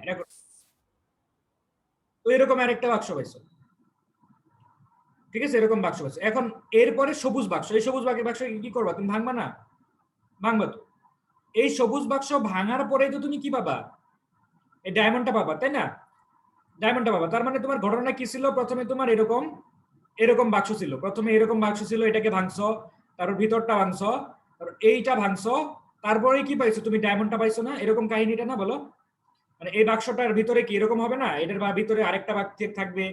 দেখো তো এরকম আরেকটা বাক্স পাইছো, ঠিক আছে, এরকম বাক্স পাইছো। এখন এরপরে সবুজ বাক্স, এই সবুজ বাক্স কি করবা তুমি, ভাঙবা না? ভাঙবা তো। এই সবুজ বাক্স ভাঙার পরে তো তুমি কি পাবা, এই ডায়মন্ডটা পাবা, তাই না? ডায়মন্ডটা পাবা। তার মানে তোমার ঘটনা কি ছিল, প্রথমে তোমার এরকম এরকম বাক্স ছিল, প্রথমে এরকম বাক্স ছিল, এটাকে ভাঙছো, তারপর ভিতরটা ভাঙছো, তারপর এইটা ভাঙছো, তারপরে কি পাইছো তুমি, ডায়মন্ডটা পাইছো না? এরকম কাহিনীটা না, বলো? মানে এই বাক্সটার ভিতরে কি এরকম হবে না, এটার ভিতরে আরেকটা বাক্স থাকবে,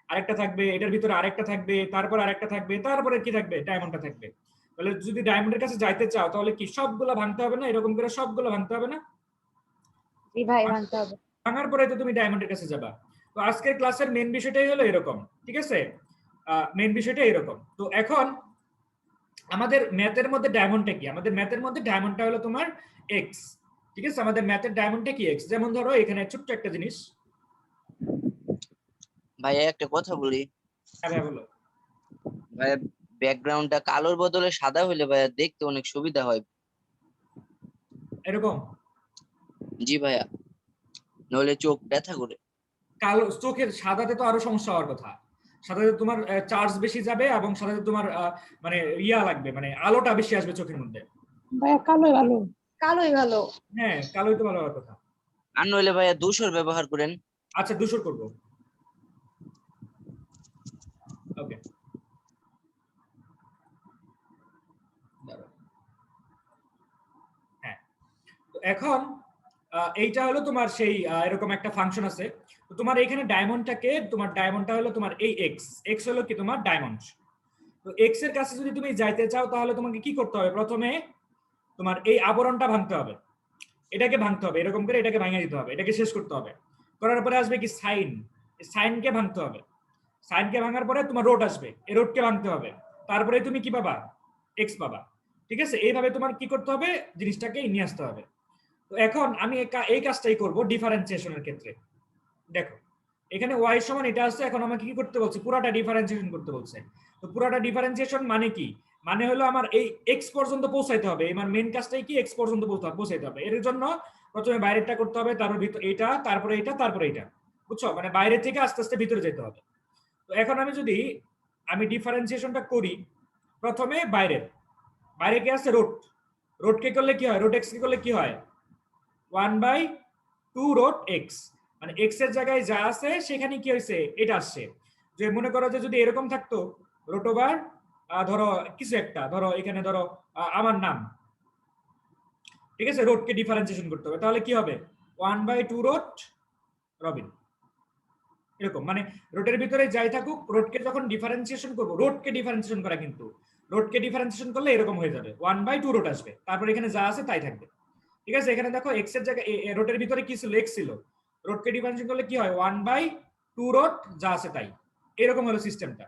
আরেকটা থাকবে, এটার ভিতরে আরেকটা থাকবে, তারপর আরেকটা থাকবে, তারপরে কি থাকবে, ডায়মন্ডটা থাকবে। তাহলে যদি ডায়মন্ডের কাছে যাইতে চাও তাহলে কি সবগুলো ভাঙতে হবে না, এরকম করে সবগুলো ভাঙতে হবে না? জি ভাই, ভাঙতে হবে। ভাঙার পরে তো তুমি ডায়মন্ডের কাছে যাবা। তো আজকের ক্লাসের মেন বিষয়টাই হলো এরকম, ঠিক আছে? মেন বিষয়টা এরকম। তো এখন আমাদের ম্যাথের মধ্যে ডায়মন্ডটা কি, আমাদের ম্যাথের মধ্যে ডায়মন্ডটা হলো তোমার এক্স, ঠিক আছে? আমাদের ম্যাথের ডায়মন্ডটা কি এক্স। যেমন ধরো এখানে ছোট্ট একটা জিনিস। ভাইয়া একটা কথা বলি। হ্যাঁ ভাই বলো। ভাইয়া ব্যাকগ্রাউন্ডটা কালোর বদলে সাদা হইলে ভাইয়া দেখতে অনেক সুবিধা হয়। এরকম জি ভাইয়া, নইলে চোখ ব্যথা করে। কালো চোখের সাদাতে তো আরো সমস্যা হওয়ার কথা। সাদাতে তোমার চার্জ বেশি যাবে এবং সাদাতে তোমার মানে ইয়া লাগবে, মানে আলোটা বেশি আসবে চোখের মধ্যে। ভাইয়া কালোই ভালো। কালোই ভালো। হ্যাঁ কালোই তো ভালো হওয়ার কথা। আর নইলে ভাইয়া ধূসর ব্যবহার করেন। আচ্ছা ধূসর করবো, ওকে। হ্যাঁ, তো এখন এইটা হলো তোমার সেই এরকম একটা ফাংশন আছে। তো তোমার এখানে ডায়মন্ডটাকে, তোমার ডায়মন্ডটা হলো তোমার এই এক্স, এক্স হলো কি তোমার ডায়মন্ড। তো এক্স এর কাছে যদি তুমি যাইতে চাও তাহলে তোমাকে কি করতে হবে, প্রথমে তোমার এই আবরণটা ভাঙতে হবে, এটাকে ভাঙতে হবে, এরকম করে এটাকে ভাঙিয়ে দিতে হবে, এটাকে শেষ করতে হবে। করার পরে আসবে কি সাইন, সাইনকে ভাঙতে হবে, সাইনকে ভাঙার পরে তোমার রোড আসবে, এই রোডকে ভাঙতে হবে, তারপরে তুমি কি পাবা, এক্স পাবা। ঠিক আছে, এইভাবে তোমার কি করতে হবে, জিনিসটাকে নিয়ে আসতে হবে। তো এখন আমি এই কাজটাই করব ডিফারেন্সিয়েশনের ক্ষেত্রে। দেখো এখানে ওয়াই সমান এটা আছে, এখন আমাকে কি করতে বলছে, পুরাটা ডিফারেন্সিয়েশন করতে বলছে। তো পুরাটা ডিফারেন্সিয়েশন মানে কি, মানে হলো আমার এই এক্স পর্যন্ত পৌঁছাইতে হবে, আমার মেন কাজটাই কি এক্স পর্যন্ত পৌঁছাইতে হবে। এর জন্য প্রথমে বাইরেরটা করতে হবে, তারপর ভিতর এটা, তারপরে এটা, তারপরে এটা, বুঝছো? মানে বাইরে থেকে আস্তে আস্তে ভিতরে যেতে হবে। তো এখন আমি যদি ডিফারেন্সিয়েশনটা করি, প্রথমে বাইরের, বাইরে কি আছে রুট, রুটকে করলে কি হয়, রুট এক্স কে করলে কি হয়, 1/2 রুট এক্স। মানে এক্স এর জায়গায় যা আছে সেখানে কি হয়েছে, এটা আসছে। যে মনে করো যে যদি এরকম থাকতো রুট ওভার, ধরো কিছু একটা, ধরো এখানে ধরো আমার নাম, ঠিক আছে, রুটকে ডিফারেন্সিয়েশন করতে হবে, তাহলে কি হবে, 1/2 রুট রবিন। এরকম মানে রোডের ভিতরে যাই থাকুক, রোডকে যখন ডিফারেন্সিয়েশন করবো, রোডকে ডিফারেন্সিয়েশন করা, কিন্তু রোডকে ডিফারেন্সিয়েশন করলে এরকম হয়ে যাবে, 1/2 রোড আসবে, তারপর এখানে যা আছে তাই থাকবে। ঠিক আছে, এখানে দেখো এক্স এর জায়গায় রোডের ভিতরে কি ছিল, এক্স ছিল, রোডকে ডিফারেন্সিয়েশন করলে কি হয়, 1/2 রোড যা আছে তাই। এরকম হলো সিস্টেমটা।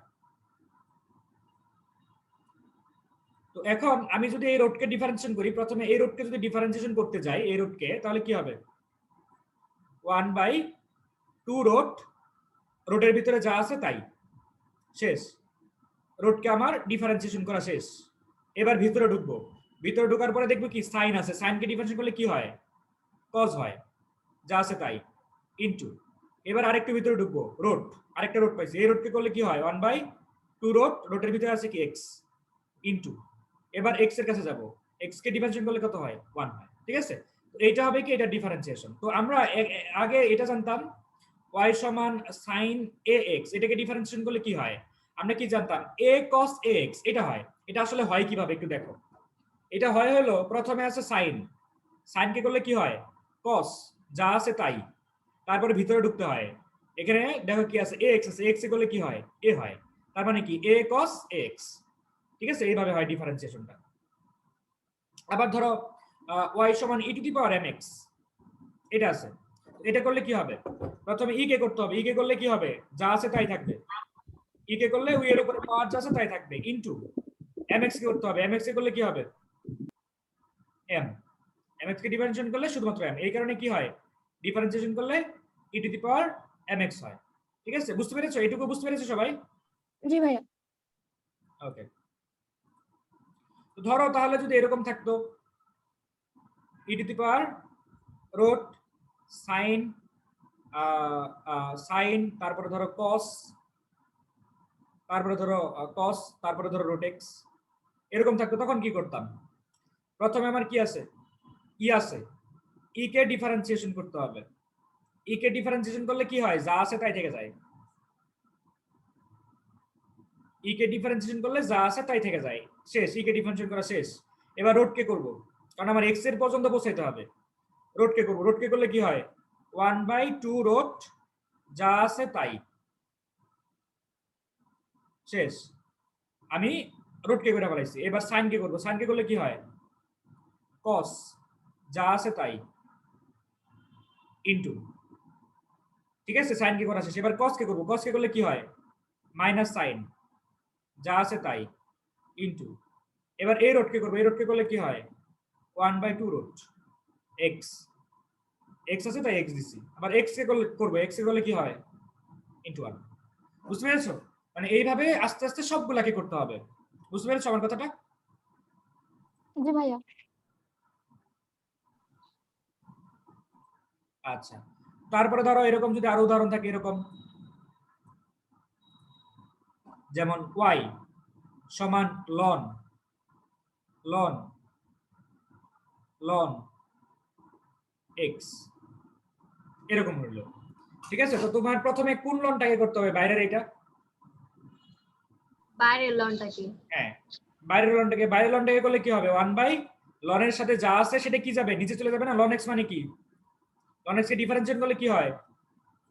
তো এখন আমি যদি এই রোডকে ডিফারেন্সিয়েশন করি, প্রথমে এই রোডকে যদি ডিফারেন্সিয়েশন করতে যাই এই রোডকে, তাহলে কি হবে, 1/2 রোড, রোডের ভিতরে যা আছে তাই, শেষ। রোডকে আমার ডিফারেন্সিয়েশন করা শেষ। এবার ভিতরে ঢুকবো, ভিতরে ঢোকার পরে দেখবো কি সাইন আছে, সাইনকে ডিফারেন্সিয়েশন করলে কি হয়, কজ হয়, যা আছে তাই, ইনটু। এবার আরেকটু ভিতরে ঢুকবো, রোড, আরেকটা রোড পাইছি, এই রোডকে করলে কি হয়, 1/2 রোড, রোডের ভিতরে আছে কি এক্স, ইনটু। এবার এক্স এর কাছে যাব, এক্স কে ডিফারেন্সিয়েশন করলে কত হয়, 1 হয়। ঠিক আছে, তো এইটা হবে কি, এটা ডিফারেন্সিয়েশন। তো আমরা আগে এটা জানতাম y সমান সাইন এ এক্স, এটাকে ডিফারেন্সিয়েশন করলে কি হয়, আমরা কি জানতাম, a cos ax, এটা হয়। এটা আসলে হয় কিভাবে একটু দেখো, এটা হয় হলো প্রথমে আছে সাইন, সাইন কে করলে কি হয়, cos, যা আছে তাই, তারপরে ভিতরে ঢুকতে হয়, এখানে দেখো কি আছে, ax আছে, x এ করলে কি হয়, a হয়, তার মানে কি a cos ax। ঠিক আছে, এইভাবে হয় ডিফারেন্সিয়েশনটা। আবার ধরো y সমান e two the power mx, এটা আছে, এটা করলে কি হবে, প্রথমে ই কে করতে হবে, ই কে করলে কি হবে, যা আছে তাই থাকবে, ই কে করলে উই এর উপরে পাওয়ার যা আছে তাই থাকবে, ইনটু mx কে করতে হবে, mx কে করলে কি হবে, m, mx কে ডিফারেন্সিয়েশন করলে শুধুমাত্র m, এই কারণে কি হয়, ডিফারেন্সিয়েশন করলে ই টু দি পাওয়ার mx হয়। ঠিক আছে, বুঝতে পেরেছো, এইটুকু বুঝতে পেরেছো সবাই? জি ভাইয়া। ওকে, তো ধরো তাহলে যদি এরকম থাকতো, e to the power root sine sine, তারপরে ধরো কস, তারপরে ধরো কস, তারপরে ধরো রোটেক্স, এরকম থাকতো, তখন কি করতাম? প্রথমে আমার কি আছে? ই আছে, ই কে ডিফারেন্সিয়েশন করতে হবে। ই কে ডিফারেন্সিয়েশন করলে কি হয়? যা আছে তাই থেকে যায়। ই কে ডিফারেন্সিয়েশন করলে যা আছে তাই থেকে যায়, শেষ। ই কে ডিফারেন্সিয়েশন করা শেষ। এবার রোড কে করব, কারণ আমার এক্স এর পর্যন্ত পৌঁছাইতে হবে। রোড কে করব, রোড কে করলে কি হয়? 1/2 রোড, যা আছে তাই, শেষ। আমি রোড কে করে ফেলাইছি। এবার সাইন কে করব, সাইন কে করলে কি হয়? কস, যা আছে তাই, ইনটু, ঠিক আছে, সাইন কে করা শেষ। এবার কস কে করব, কস কে করলে কি হয়? মাইনাস সাইন, যা আছে তাই, ইনটু। এবার এই রোড কে করব, এই রোড কে করলে কি হয়? 1/2 রোড, এক্স, এক্স আছে তাই এক্স দিছি। আবার এক্স কে করব, এক্স কে করলে কি হয়? ইনটু 1। বুঝতে পেরেছো? মানে এইভাবে আস্তে আস্তে সবগুলাকে করতে হবে। বুঝতে পেরেছো আমার কথাটা? জি ভাইয়া। আচ্ছা, তারপরে ধরো এরকম যদি আরো উদাহরণ থাকে, এরকম যেমন y সমান লন লন লন x, এরকম হলো। ঠিক আছে, তো তোমার প্রথমে কোন লনটাকে করতে হবে? বাইরের এটা, বাইরের লনটা কি? হ্যাঁ, বাইরের লনটাকে, বাইরের লনটাকে করলে কি হবে? 1 বাই লনের সাথে যা আছে সেটা কি যাবে? নিচে চলে যাবে না? লন x মানে কি? লন x কে ডিফারেন্সিয়েট করলে কি হয়?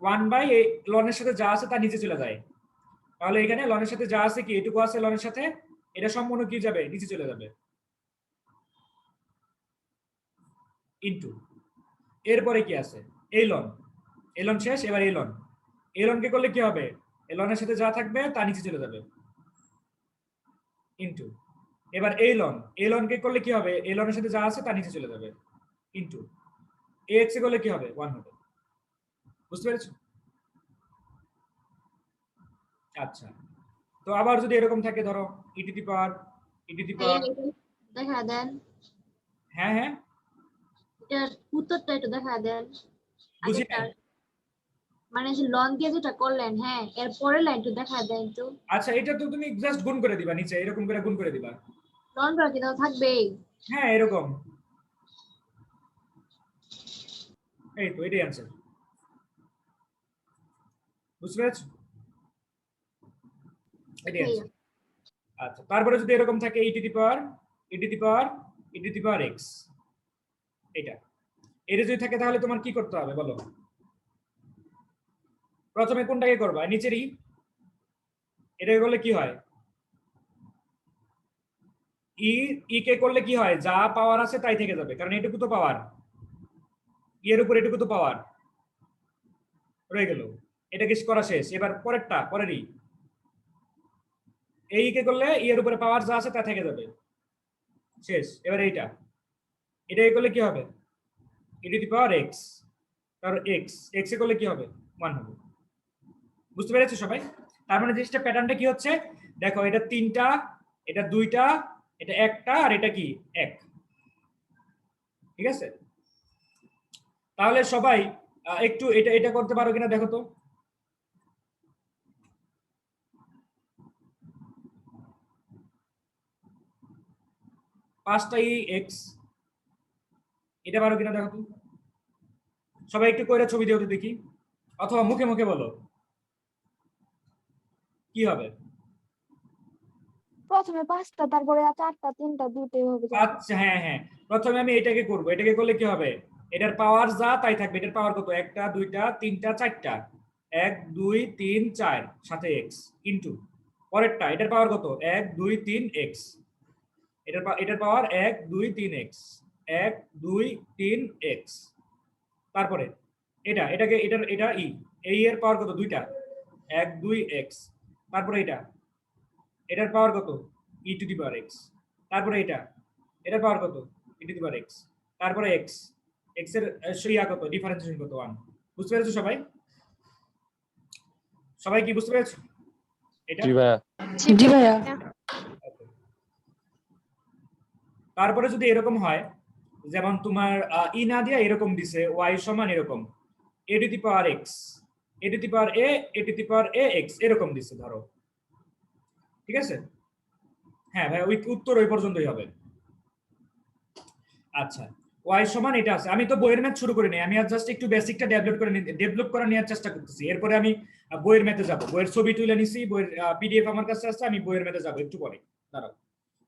1 বাই লনের সাথে যা আছে তা নিচে চলে যায়। তাহলে এখানে লনের সাথে যা আছে কি, এটুকু আছে লনের সাথে, এটা সম্পূর্ণ কি যাবে? নিচে চলে যাবে, ইনটু। এরপরে কি আছে? এই লন, এই লন শেষ। এবার এই লন, এই লনকে করলে কি হবে? এই লনের সাথে যা থাকবে তা নিচে চলে যাবে, ইনটু। এবার এই লন, এই লনকে করলে কি হবে? এই লনের সাথে যা আছে তা নিচে চলে যাবে, ইনটু। এ এক্স এ করলে কি হবে? 1 হবে। বুঝতে পেরেছো? আচ্ছা, তো আবার যদি এরকম থাকে, ধরো ই to the power, e to the পাওয়ার, দেখা দেন, হ্যাঁ হ্যাঁ, এটার উত্তরটা একটু দেখা দেন। বুঝি নাই। আগেরটার মানে যে লন দিয়ে যেটা করলেন, হ্যাঁ, এর পরের লাইনটা দেখা দেন তো। আচ্ছা, এটা তো তুমি জাস্ট গুণ করে দিবা, নিচে এরকম করে গুণ করে দিবা। লনটা কি তাও থাকবেই? হ্যাঁ, এরকম, এই তো এটাই অ্যান্সার। বুঝতে পেরেছো? এটাই ভাইয়া। অ্যান্সার। আচ্ছা, তারপরে যদি এরকম থাকে e to the power, e to the power, e to the power x, এটা, এটা যদি থাকে তাহলে তোমার কি করতে হবে বলো? প্রথমে কোনটাকে করবা? নিচেরই, এটাকে করলে কি হয়? ই, ই কে করলে কি হয়? যা পাওয়ার আছে তাই থেকে যাবে, কারণ এটুকু তো পাওয়ার, এর উপর এটুকু তো পাওয়ার রয়ে গেল। এটাকে করা শেষ। এবার পরেরটা, পরেরই, এই কে করলে ই এর উপরে পাওয়ার যা আছে তা থেকে যাবে, শেষ। এবার এইটা, এটাকে করলে কি হবে? E to the power x, তারপর এক্স, এক্স এ করলে কি হবে? 1 হবে। বুঝতে পেরেছো সবাই? তার মানে জিনিসটা প্যাটার্নটা কি হচ্ছে? দেখো, এটা 3টা, এটা 2টা, এটা 1টা, আর এটা কি 1, ঠিক আছে? তাহলে সবাই একটু এটা এটা করতে পারো কিনা দেখো তো। 5টা এক্স, এটা পারো কিনা দেখো তো। সবাই একটু কইরা ছবি দিও তো দেখি, অথবা মুখে মুখে বলো কি হবে। প্রথমে 5টা, তারপরে 4টা, 3টা, 2টা হবে। আচ্ছা, হ্যাঁ হ্যাঁ, প্রথমে আমি এটাকে করব। এটাকে করলে কি হবে? এটার পাওয়ার যা তাই থাকবে। এটার পাওয়ার কত? 1টা, 2টা, 3টা, 4টা, 1 2 3 4 সাথে এক্স, ইনটু পরেরটা, এটার পাওয়ার কত? 1 2 3 এক্স, এটার পাওয়ার 1 2 3 এক্স, 1 2 3 এক্স। তারপরে এটা, এটাকে এটার এটা ই, এই এর পাওয়ার কত? 2টা, 1 2 এক্স। তারপরে এটা, এটার পাওয়ার কত? ই টু দি পাওয়ার এক্স। তারপরে এটা, এটার পাওয়ার কত? ই টু দি পাওয়ার এক্স। তারপরে এক্স, এক্স এর ইয়া কত? ডিফারেন্সিয়েশন কত? 1। বুঝতে পেরেছো সবাই? সবাই কি বুঝতে পেরেছো এটা? জি ভাইয়া। জি ভাইয়া। তারপরে যদি এরকম হয়, যেমন তোমার ই না দিয়া এরকম দিছে y সমান এরকম, a two the power x, a two the power a, a two the power ax এরকম দিছে ধরো, ঠিক আছে? হ্যাঁ ভাই, ওই উত্তর ওই পর্যন্তই হবে। আচ্ছা, y সমান এটা আছে। আমি তো বইয়ের ম্যাথ শুরু করিনি, আমি আর জাস্ট একটু বেসিকটা ডেভেলপ করে নেওয়ার চেষ্টা করতেছি। এরপরে আমি বইয়ের ম্যাথে যাব। বইয়ের ছবি তুলে নিছি, বইয়ের পিডিএফ আমার কাছে আছে, আমি বইয়ের ম্যাথে যাব একটু পরে। দাঁড়াও,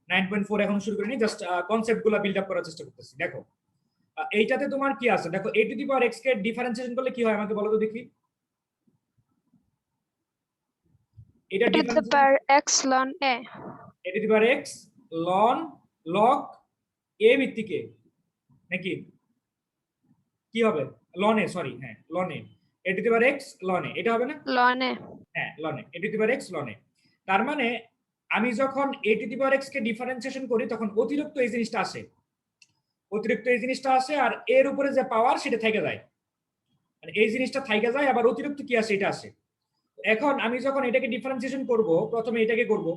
9.4 এখন শুরু করিনি, জাস্ট কনসেপ্টগুলো বিল্ড আপ করার চেষ্টা করতেছি। দেখো এইটাতে তোমার কি আছে, দেখো a two the power x K differentiation করলে কি হয় আমাকে বলো তো দেখি। এটা to the power x ln a. a two the power x log a ভিত্তিক a নাকি কি হবে, ln a, সরি, হ্যাঁ ln a two the power x ln a, এটা হবে না? ln a. হ্যাঁ ln a two the power x ln a। তার মানে আমি যখন a two the power x K differentiation করি তখন অতিরিক্ত এই জিনিসটা আসে, অতিরিক্ত এই জিনিসটা আসে, আর এর উপরে যে পাওয়ার সেটা থেকে যায়, মানে এই জিনিসটা থেকে যায়, আবার অতিরিক্ত কি আসে, এটা আসে। এখন আমি যখন এটাকে ডিফারেন্সিয়েশন করব, প্রথমে এটাকে করব,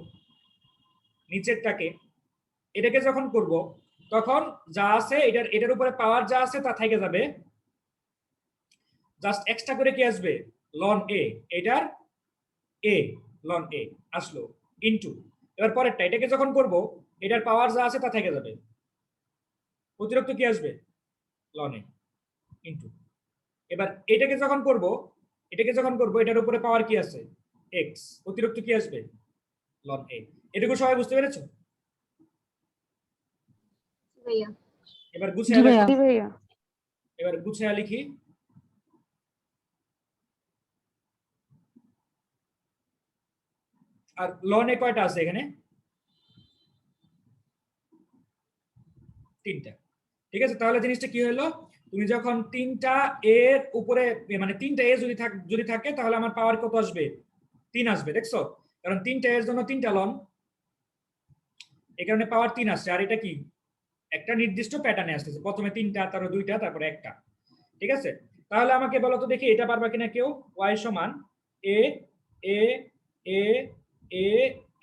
নিচেরটাকে, এটাকে যখন করব তখন যা আছে এটার উপরে পাওয়ার যা আছে তা থেকে যাবে, জাস্ট এক্সট্রা করে কি আসবে, ln a, এটার a ln a আসলো ইনটু, এবার পরেরটা এটাকে যখন করব এটার পাওয়ার যা আছে তা থেকে যাবে, অতিরিক্ত কি আসবে, ln a ইনটু, এবার এটাকে যখন করব এটার উপরে পাওয়ার কি আছে, x, অতিরিক্ত কি আসবে, ln a। এটুকু সবাই বুঝতে পেরেছো? ভাইয়া এবার জি গুছিয়ে ভাইয়া। জি ভাইয়া। এবার গুছিয়ে লিখি। আর ln a কয়টা আছে এখানে, 3টা, ঠিক আছে? তাহলে জিনিসটা কি হলো, তুমি যখন 3টা এর উপরে, মানে 3টা এ যদি থাকে তাহলে আমার পাওয়ার কত আসবে, 3 আসবে, দেখছো? কারণ 3টা এর জন্য 3টা লন, এই কারণে পাওয়ার 3 আসছে। আর এটা কি একটা নির্দিষ্ট প্যাটার্নে আসতেছে, প্রথমে 3টা, তারপর 2টা, তারপরে 1টা, ঠিক আছে? তাহলে আমাকে বলো তো দেখি এটা পারবা কিনা কেউ। y সমান a a a a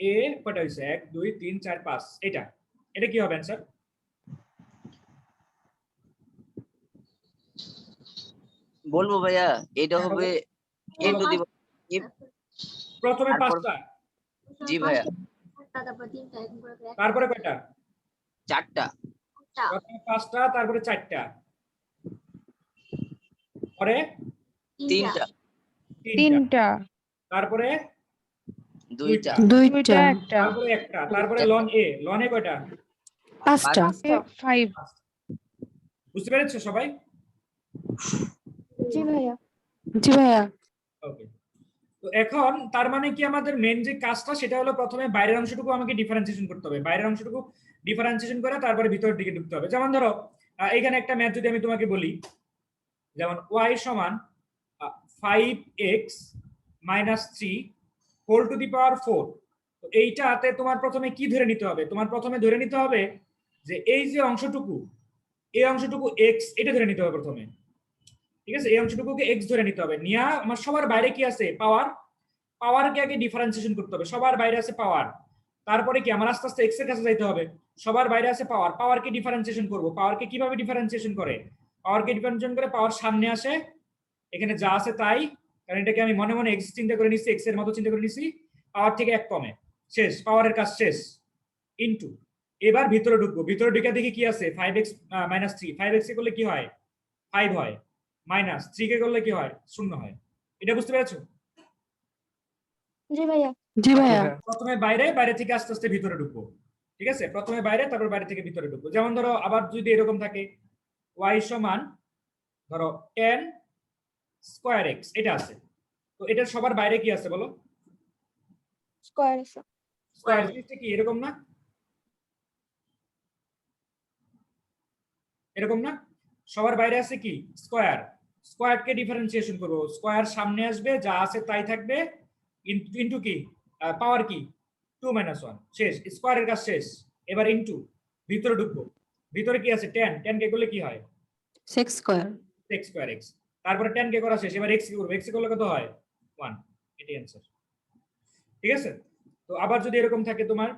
a কয়টা হইছে, 1 2 3 4 5, এটা এটা কি হবে आंसर? বলবো ভাইয়া, এটা হ্যাঁ, হবে বলো। a টু দি প্রথমে তারপর 5টা, জি ভাইয়া, তারপর 3টা, এখন করে তারপরে কয়টা, 4টা, প্রথমে 5টা, তারপরে 4টা, পরে 3টা, 3টা, তারপরে 2টা, 2টা, তারপরে 1টা, তারপরে লন এ কয়টা, 5টা, 5. বুঝতে পেরেছো সবাই? জি ভাইয়া। জি ভাইয়া। ওকে, তো এখন তার মানে কি আমাদের মেন যে কাজটা সেটা হলো প্রথমে বাইরের অংশটুকু আমাকে ডিফারেন্সিয়েশন করতে হবে, বাইরের অংশটুকু ডিফারেন্সিয়েশন করে তারপরে ভিতরের দিকে ঢুকতে হবে। যেমন ধরো এখানে একটা ম্যাথ যদি আমি তোমাকে বলি, যেমন y সমান 5x minus 3 whole to the power 4, তো এইটাতে তোমার প্রথমে কি ধরে নিতে হবে, তোমার প্রথমে ধরে নিতে হবে যে এই যে অংশটুকু, এই অংশটুকু x, এটা ধরে নিতে হবে প্রথমে, ঠিক আছে? এই অংশটুকুকে x ধরে নিতে হবে, নিয়ে আমার সবার বাইরে কি আছে, পাওয়ার, পাওয়ারকে আগে ডিফারেন্সিয়েশন করতে হবে, সবার বাইরে আছে পাওয়ার, তারপরে কি আমার আস্তে আস্তে x এর কাছে যাইতে হবে, সবার বাইরে আছে পাওয়ার, পাওয়ারকে ডিফারেন্সিয়েশন করব, পাওয়ারকে কিভাবে ডিফারেন্সিয়েশন করে, পাওয়ারকে ডিফারেন্সিয়েশন করে পাওয়ার সামনে আসে, এখানে যা আছে তাই, কারণ এটাকে আমি মনে মনে x চিন্তা করে নিছি, x এর মতো চিন্তা করে নিছি, পাওয়ার থেকে 1 কমে, শেষ, পাওয়ারের কাজ শেষ, ইনটু, এবার ভিতরে ঢুকবো, ভিতরে ঢুকে দেখি কি আছে, 5x - 3, 5x কে করলে কি হয়, 5 হয়, মাইনাস 3 কে করলে কি হয়, 0 হয়। এটা বুঝতে পেরেছো? জি ভাইয়া। জি ভাইয়া। প্রথমে বাইরে, বাইরে থেকে আস্তে আস্তে ভিতরে ঢুকবো, ঠিক আছে? প্রথমে বাইরে, তারপর বাইরে থেকে ভিতরে ঢুকবো। যেমন ধরো আবার যদি এরকম থাকে, y সমান ধরো 10 স্কয়ার x, এটা আছে, তো এটার সবার বাইরে কি আছে বলো, স্কয়ার আছে। স্কয়ার জিনিসটা কি এরকম না, এরকম না, সবার বাইরে আছে কি স্কয়ার, স্কয়ারকে ডিফারেন্সিয়েশন করব, স্কয়ার সামনে আসবে, যা আছে তাই থাকবে, ইনটু কি পাওয়ার কি 2 - 1, শেষ, স্কয়ারের কাজ শেষ। এবার ইনটু, ভিতরে ঢুকবো, ভিতরে কি আছে 10, 10 কে করলে কি হয়, 6 স্কয়ার। x স্কয়ার x, তারপরে 10 কে করা শেষ, এবার x কি করব, x করলে কত হয় 1, এটাই आंसर, ঠিক আছে? তো আবার যদি এরকম থাকে তোমার,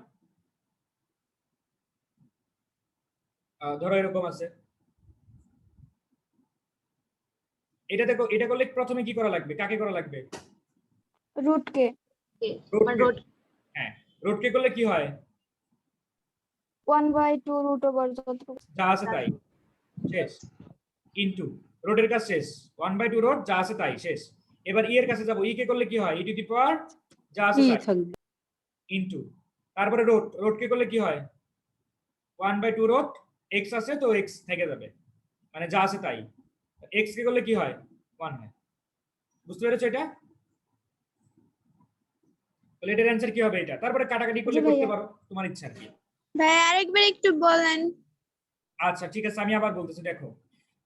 ধরো এরকম আছে, এটা দেখো, এটা করলে প্রথমে কি করা লাগবে, কাকে করা লাগবে? root কে মানে রোডকে। রোড হ্যাঁ, রোডকে করলে কি হয়? 1/2 root over যতটুকু যা আছে তাই, শেষ। ইনটু রোডের কাজ শেষ, 1/2 রোড যা আছে তাই শেষ। এবার ই এর কাছে যাব, ই কে করলে কি হয়? ই টু দি পাওয়ার যা আছে ই তাই থাকবে। ইনটু তারপরে রোড, রোডকে করলে কি হয়? 1/2 রোড, এক্স আছে তো এক্স থেকে যাবে, মানে যা আছে তাই। এক্স কে করলে কি হয়? 1 হয়। বুঝতে পেরেছো এটা? তাহলে এটার অ্যান্সার কি হবে এটা? তারপরে কাটাকাটি করলে জি করতে ভাইয়া। পারো, তোমার ইচ্ছা আর কি। ভাই আরেকবার একটু বলেন। আচ্ছা ঠিক আছে, আমি আবার বলতেছি। দেখো,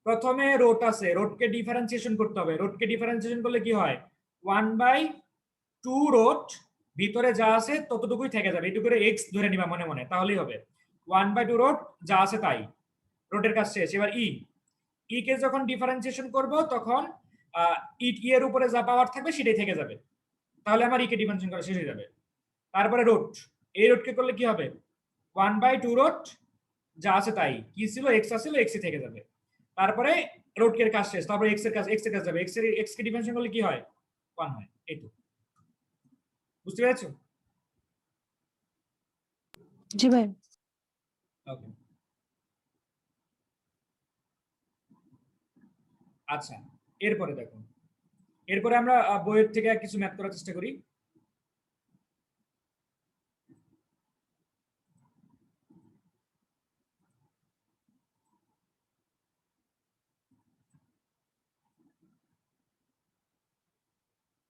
প্রথমে রোড আছে, রোডকে ডিফারেন্সিয়েশন করতে হবে। রোডকে ডিফারেন্সিয়েশন করলে কি হয়? 1/2 রোড, ভিতরে যা আছে ততটুকুই থেকে যাবে, একটু করে এক্স ধরে নিবা মনে মনে, তাহলেই হবে। 1/2 রোড যা আছে তাই, রোডের কাজ শেষ। এবার ই, ই কে যখন ডিফারেন্সিয়েশন করব তখন ই এর উপরে যা পাওয়ার থাকবে সেটাই থেকে যাবে, তাহলে আমার ই কে ডিফারেন্সিয়েশন করা শেষ হয়ে যাবে। তারপরে রোড, এই রোডকে করলে কি হবে? 1/2 রোড যা আছে তাই, কি ছিল এক্স আছিল এক্স থেকে যাবে। তারপরে রোডকের কাজ শেষ, তারপরে এক্স এর কাজ যাবে, এক্স কে ডিফারেন্সিয়েশন করলে কি হয়? 1 হয়। এইটুকু বুঝতে পেরেছো? জি ভাই। ওকে, আচ্ছা। এরপরে দেখো, এরপরে আমরা বইয়ের থেকে কিছু ম্যাথ করার চেষ্টা করি।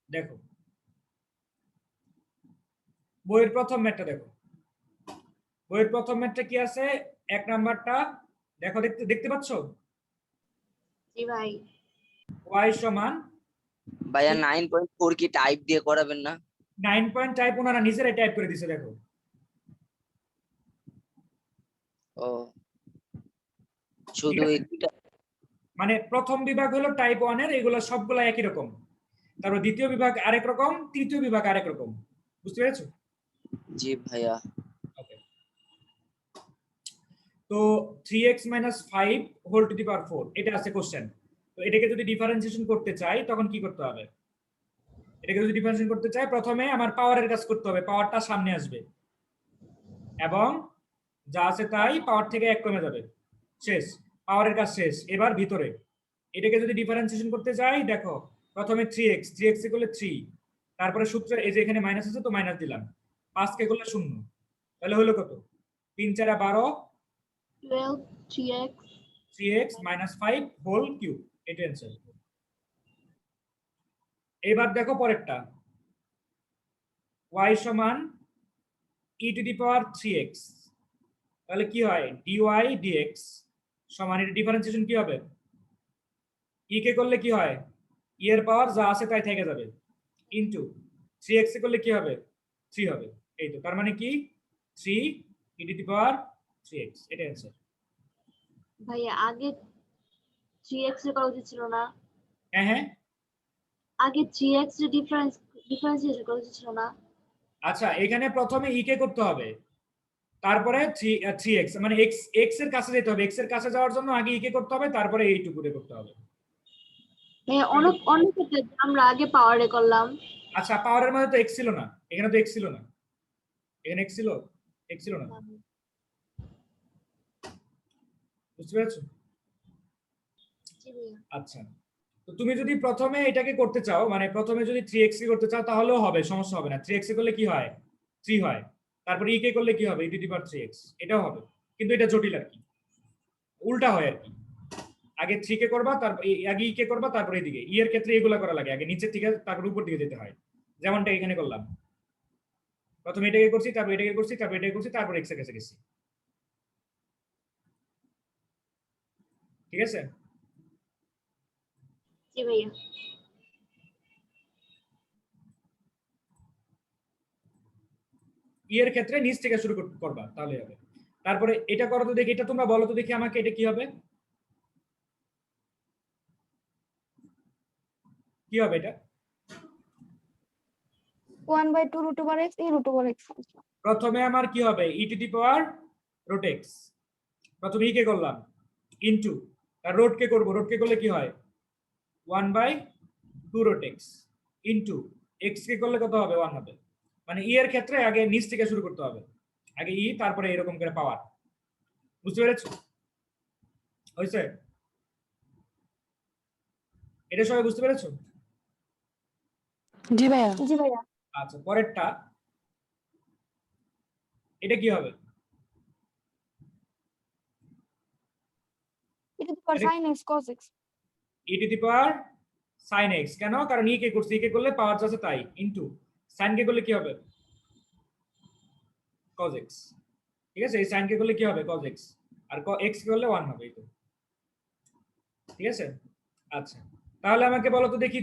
দেখো, বইয়ের প্রথম ম্যাথটা দেখো, বইয়ের প্রথম ম্যাথটা কি আছে? 1 নাম্বারটা দেখো, দেখতে দেখতে পাচ্ছ? জি ভাই। y সমান ভাইয়া 9.4 কি টাইপ দিয়ে করাবেন না? 9 পয়েন্ট টাইপ ওনারা নিজেরাই টাইপ করে দিছে। দেখো, ও শুধু এই দুইটা? মানে প্রথম বিভাগ হলো টাইপ 1 এর, এগুলো সবগুলো একই রকম। তারপর দ্বিতীয় বিভাগ আরেক রকম, তৃতীয় বিভাগ আরেক রকম। বুঝতে পেরেছো? জি ভাইয়া। ওকে, তো 3x - 5 whole to the power 4 এটা আছে কোশ্চেন। তো এটাকে যদি ডিফারেন্সিয়েশন করতে চাই তখন কি করতে হবে? এটাকে যদি ডিফারেন্সিয়েশন করতে চাই প্রথমে আমার পাওয়ারের কাজ করতে হবে, পাওয়ারটা সামনে আসবে এবং যা আছে তাই পাওয়ার থেকে 1 কমে যাবে, শেষ। পাওয়ারের কাজ শেষ। এবার ভিতরে এটাকে যদি ডিফারেন্সিয়েশন করতে চাই, দেখো প্রথমে 3x, 3x এ করলে 3, তারপরে সূত্র এই যে এখানে মাইনাস আছে তো মাইনাস দিলাম, 5 কে করলে 0, তাহলে হলো কত? 3 4 12, 12 3x 3x - 5 হোল কিউব, এটা অ্যান্সার। এবার দেখো পরেরটা, y সমান e two the power 3x, তাহলে কি হয়? dy dx সমান, এটা ডিফারেন্সিয়েশন কি হবে? ই কে করলে কি হয়? ই এর পাওয়ার যা আছে তাই থেকে যাবে, ইনটু 3x এ করলে কি হবে? 3 হবে। এই তো, তার মানে কি 3 e two the power 3x, এটা অ্যান্সার। ভাইয়া আগে 3x এর করা উচিত ছিল না? হ্যাঁ হ্যাঁ, আগে 3x এর ডিফারেন্সিয়েশন করা উচিত ছিল না? আচ্ছা এখানে প্রথমে ই কে করতে হবে, তারপরে 3x মানে x এর কাছে যেতে হবে, x এর কাছে যাওয়ার জন্য আগে ই কে করতে হবে, তারপরে এইটুকুরে করতে হবে। হ্যাঁ, অনেক অনেক ক্ষেত্রে আমরা আগে পাওয়ারে করলাম। আচ্ছা, পাওয়ারের মধ্যে তো x ছিল না, এখানে তো x ছিল না, এখানে x ছিল, x ছিল না। বুঝতে পেরেছো? জি ভাইয়া। আচ্ছা, তো তুমি যদি প্রথমে এটাকে করতে চাও, মানে প্রথমে যদি 3x কে করতে চাও তাহলেও হবে, সমস্যা হবে না। 3x এ করলে কি হয়? 3 হয়। তারপরে ই কে করলে কি হবে? e two the power 3x, এটাও হবে, কিন্তু এটা জটিল আর কি, উল্টা হয় আর কি। আগে 3 কে করবা, তারপর আগে ই কে করবা, তারপরে এদিকে ই এর ক্ষেত্রে এগুলা করা লাগে, আগে নিচের থেকে তারপর উপর দিকে যেতে হয়, যেমনটা এখানে করলাম। প্রথমে এটাকে করছি, তারপর এটাকে করছি, তারপর এটাকে করছি, তারপর x এর কাছে গেছি। ঠিক আছে? জি ভাইয়া। ই এর ক্ষেত্রে নিচ থেকে শুরু করবা, তাহলে হবে। তারপরে এটা করো তো দেখি, এটা তোমরা বলো তো দেখি আমাকে, এটা কি হবে? কি হবে এটা? 1/2 root over x এই root over x আসলো। প্রথমে আমার কি হবে? E to the power root x, প্রথমে ই কে করলাম ইনটু, আর রোড কে করব, রোড কে করলে কি হয়? 1/2 root x ইনটু x কে করলে কত হবে 1 হবে। মানে ই এর ক্ষেত্রে আগে নিচ থেকে শুরু করতে হবে, আগে ই তারপরে এরকম করে পাওয়ার। বুঝতে পেরেছো? হইছে? এটা সবাই বুঝতে পেরেছো? জি ভাইয়া। জি ভাইয়া। আচ্ছা, পরেরটা এটা কি হবে? এটা তো sin x cos x। e two the power sin x, কেন? কারণ ই কে করছি, ই কে করলে পাওয়ার যাচ্ছে তাই, ইনটু sin কে করলে কি হবে cos x। ঠিক আছে, এই sin কে করলে কি হবে cos x, আর x কে করলে 1 হবে, এই তো। ঠিক আছে, আচ্ছা তাহলে আমাকে বলো তো দেখি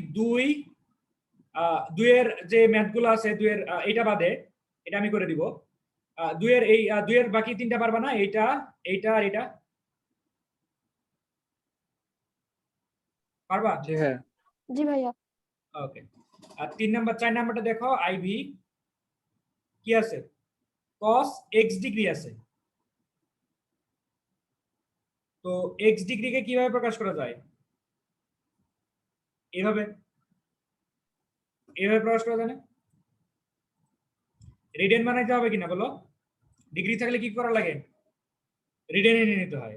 দুইয়ের যে ম্যাথগুলো আছে, দুইয়ের এটা বাদে এটা আমি করে দিব। দুইয়ের এই দুইয়ের বাকি তিনটা পারবা না? এইটা, এইটা আর এটা পারবা? জি হ্যাঁ। জি ভাইয়া। ওকে। আর 3 নাম্বার 4 নাম্বারটা দেখো, আইভি কি আছে? cos x ডিগ্রি আছে। তো x ডিগ্রিকে কিভাবে প্রকাশ করা যায়? এভাবে, এভাবে প্রকাশ করা যায় না? রেডিয়ান বানাইতে হবে কিনা বলো? ডিগ্রি থাকলে কি করা লাগে? রেডিয়ানে নিয়ে নিতে হয়।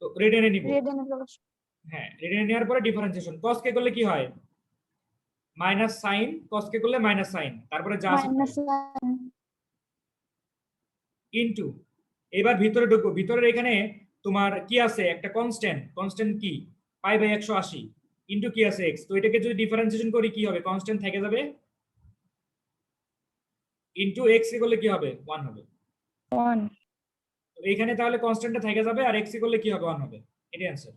তো রেডিয়ানে নিব। রেডিয়ানে প্রকাশ। হ্যাঁ, রেডিয়ানে নেওয়ার পরে ডিফারেন্সিয়েশন, cos কে করলে কি হয়? মাইনাস সাইন, cos কে করলে মাইনাস সাইন, তারপরে যা আছে মাইনাস ইনটু, এবার ভিতরে ঢুকবো। ভিতরের এখানে তোমার কি আছে? একটা কনস্ট্যান্ট। কনস্ট্যান্ট কি? π/180 ইনটু কি আছে x। তো এটাকে যদি ডিফারেন্সিয়েশন করি কি হবে? কনস্ট্যান্ট থেকে যাবে, ইনটু x কে করলে কি হবে? 1 হবে। 1 তো এখানে তাহলে কনস্ট্যান্টটা থেকে যাবে, আর x কে করলে কি হবে? 1 হবে। এটাই आंसर।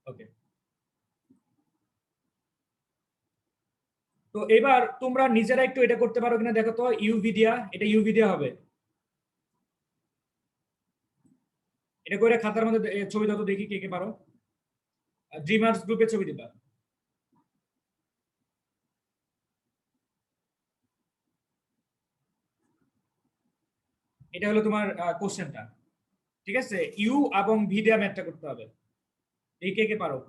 ওকে, তো এবার তোমরা নিজেরা একটু এটা করতে পারো কিনা দেখো তো। ইউভি দিয়া, এটা ইউভি দিয়া হবে। এটা করে খাতার মধ্যে ছবি দাও তো দেখি কে কে পারো। ড্রিমার্স গ্রুপে ছবি দিবা। এটা হলো তোমার কোশ্চেনটা। ঠিক আছে, ইউ এবং ভি দিয়া ম্যাথটা করতে হবে। এই কে কে পারো?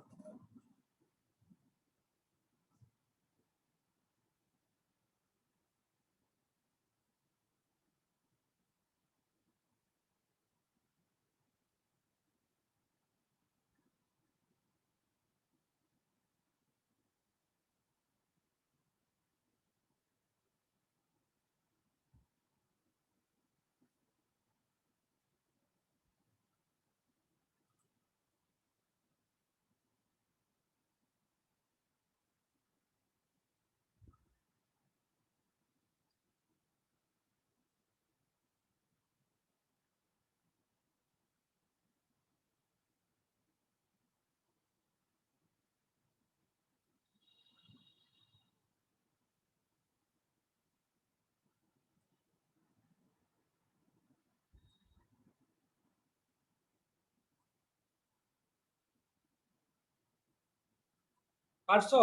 পারছো?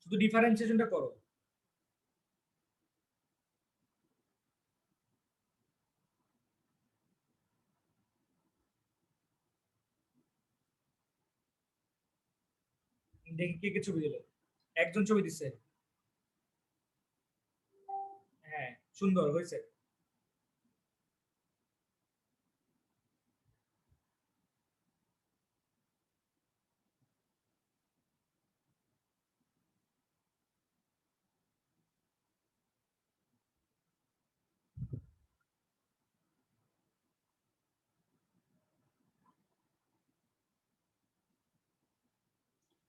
শুধু ডিফারেন্সিয়েশনটা করো। দেখি কে কে ছবি দিল। একজন ছবি দিচ্ছে। হ্যাঁ, সুন্দর হয়েছে।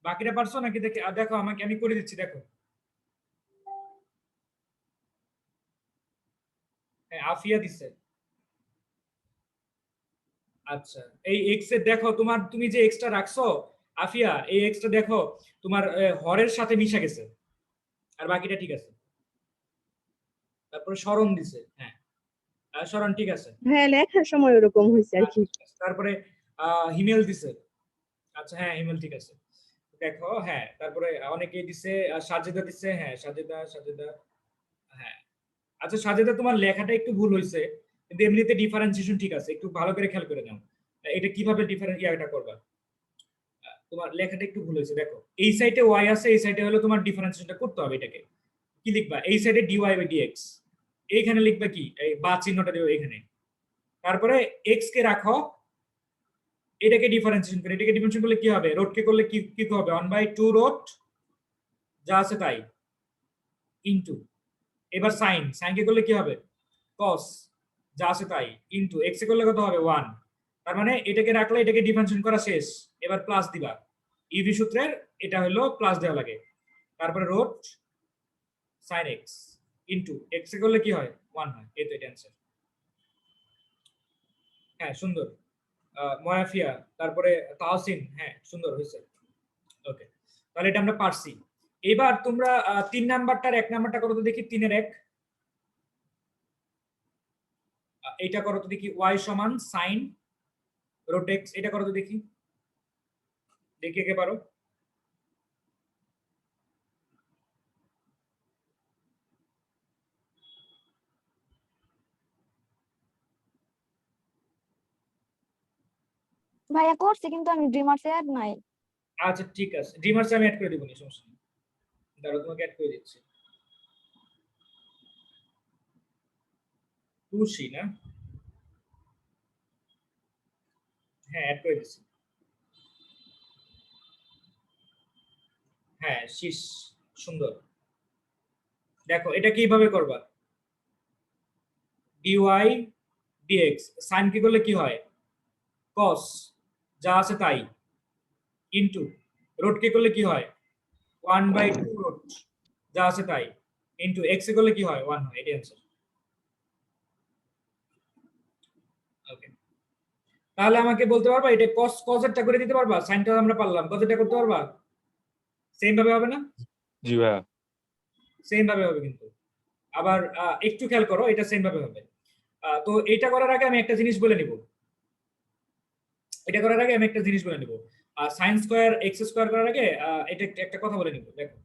বাকিটা পারছো নাকি দেখে দেখো, আমাকে আমি করে দিচ্ছি দেখো। হ্যাঁ, আফিয়া দিচ্ছে। আচ্ছা, এই এক্স এর দেখো, তুমি যে এক্সটা রাখছো আফিয়া, এই এক্সটা দেখো তোমার হরের সাথে মিশে গেছে, আর বাকিটা ঠিক আছে। তারপরে স্মরণ দিছে, হ্যাঁ স্মরণ ঠিক আছে। হ্যাঁ লেখার সময় ওরকম হয়েছে আর কি। তারপরে হিমেল দিছে। আচ্ছা হ্যাঁ, হিমেল ঠিক আছে। দেখো হ্যাঁ, তারপরে অনেকেই দিছে, সাজেদা দিছে। হ্যাঁ সাজেদা, সাজেদা। হ্যাঁ, আচ্ছা সাজেদা তোমার লেখাটা একটু ভুল হয়েছে, কিন্তু এমনিতে ডিফারেন্সিয়েশন ঠিক আছে, একটু ভালো করে খেয়াল করে নাও। এটা কিভাবে ডিফারেন্ট ইয়াটা করবা? তোমার লেখাটা একটু ভুল হয়েছে, দেখো এই সাইডে ওয়াই আছে, এই সাইডে হলো তোমার ডিফারেন্সিয়েশনটা করতে হবে। এটাকে কি লিখবা? এই সাইডে ডিওয়াই বাই ডিএক্স, এইখানে লিখবা কি এই বা চিহ্নটা দেবো এখানে, তারপরে এক্স কে রাখো, এটাকে ডিফারেন্সিয়েশন করে, এটাকে ডিফারেন্সিয়েশন করলে কি হবে? রোড কে করলে কি কি হবে? 1/2 রোড যা আছে তাই ইনটু, এবার সাইন, সাইন কে করলে কি হবে? কস যা আছে তাই ইনটু, এক্স এ করলে কত হবে? 1। তার মানে এটাকে রাখলে এটাকে ডিফারেন্সিয়েশন করা শেষ, এবার প্লাস দিবা, ইভি সূত্রের এটা হলো প্লাস দেওয়া লাগে, তারপরে root sine x into, x এ করলে কি হয়? 1 হয়। এই তো এটা অ্যান্সার। হ্যাঁ সুন্দর, ময়াফিয়া, তারপরে তাহসিন, হ্যাঁ সুন্দর হয়েছে। ওকে, তাহলে এটা আমরা পারছি। এবার তোমরা 3 নাম্বারটার 1 নাম্বারটা করো তো দেখি, 3-এর 1 এটা করো তো দেখি, y সমান সাইন রুট এক্স, এটা করো তো দেখি, দেখি কে পারো। ভাইয়া করছি কিন্তু আমি ড্রিমার্সে অ্যাড নাই। আচ্ছা ঠিক আছে, ড্রিমার্সে আমি অ্যাড করে দিব, সমস্যা নেই, দাঁড়াও তোমাকে অ্যাড করে দিচ্ছি। টুসি না, হ্যাঁ অ্যাড করে দিচ্ছি। হ্যাঁ শীষ, সুন্দর। দেখো এটা কিভাবে করবা? ডিওয়াই ডিএক্স, সাইন কি করলে কি হয়? কস যা আছে তাই ইনটু, রুট কি করলে কি হয়? 1/2 রুট যা আছে তাই ইনটু, এক্স এ করলে কি হয়? 1 হয়। এটাই অ্যান্সার। ওকে, তাহলে আমাকে বলতে পারবা এটা কস, কজেরটা করে দিতে পারবা? সাইনটা আমরা পারলাম, কজেরটা করতে পারবা? সেম ভাবে হবে না? জি ভাইয়া। সেম ভাবে হবে কিন্তু। আবার একটু খেয়াল করো, এটা সেম ভাবে হবে। তো এটা করার আগে আমি একটা জিনিস বলে নিব, এটা করার আগে আমি একটা জিনিস বলে নিব, সাইন স্কয়ার এক্স স্কয়ার করার আগে এটা একটা কথা বলে নিব। দেখো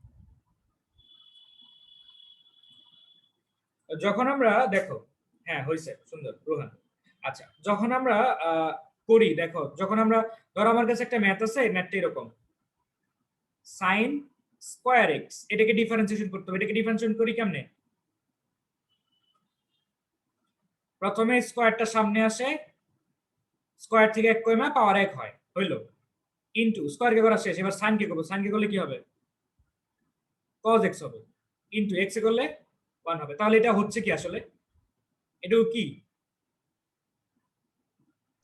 যখন আমরা, দেখো হ্যাঁ হয়েছে সুন্দর রোহান। আচ্ছা যখন আমরা করি, দেখো যখন আমরা, ধরো আমার কাছে একটা ম্যাথ আছে, ম্যাথটা এরকম সাইন স্কয়ার এক্স, এটাকে ডিফারেন্সিয়েশন করতে হবে। এটাকে ডিফারেন্সিয়েশন করি কেমনে? প্রথমে স্কয়ারটা সামনে আসে, স্কয়ার থেকে 1 কমে পাওয়ার 1 হয়, হইলো ইনটু, স্কয়ার কে করা শেষ, এবার সাইন কে করব, সাইন কে করলে কি হবে? cos x হবে ইনটু, x এ করলে 1 হবে। তাহলে এটা হচ্ছে কি আসলে? এটাও কি?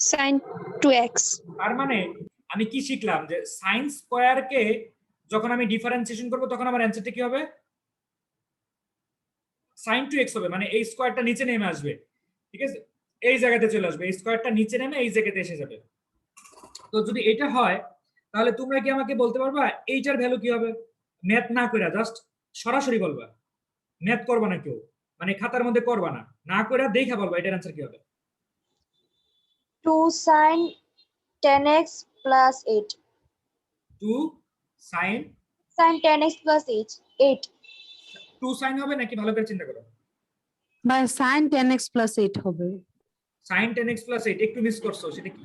sin 2x। তার মানে আমি কি শিখলাম? যে সাইন স্কয়ার কে যখন আমি ডিফারেন্সিয়েশন করব তখন আমার অ্যানসারটা কি হবে? sin 2x হবে, মানে এই স্কয়ারটা নিচে নেমে আসবে, ঠিক আছে, এই জায়গাতে চলে আসবে, এই স্কয়ারটা নিচে নেমে এই জায়গাতে এসে যাবে। তো যদি এটা হয় তাহলে তোমরা কি আমাকে বলতে পারবা এইটার ভ্যালু কি হবে? ম্যাথ না কইরা জাস্ট সরাসরি বলবা, ম্যাথ করবা না কেউ, মানে খাতার মধ্যে করবা না, না কইরা দেখা বলবা এটার অ্যানসার কি হবে। 2 sin 10x plus 8 2 sin, sin 10x plus 8 2 sin হবে নাকি? ভালো করে চিন্তা করো। ভাই sin 10x plus 8 হবে। sin 10x plus 8 একটু মিস করছো, সেটা কি?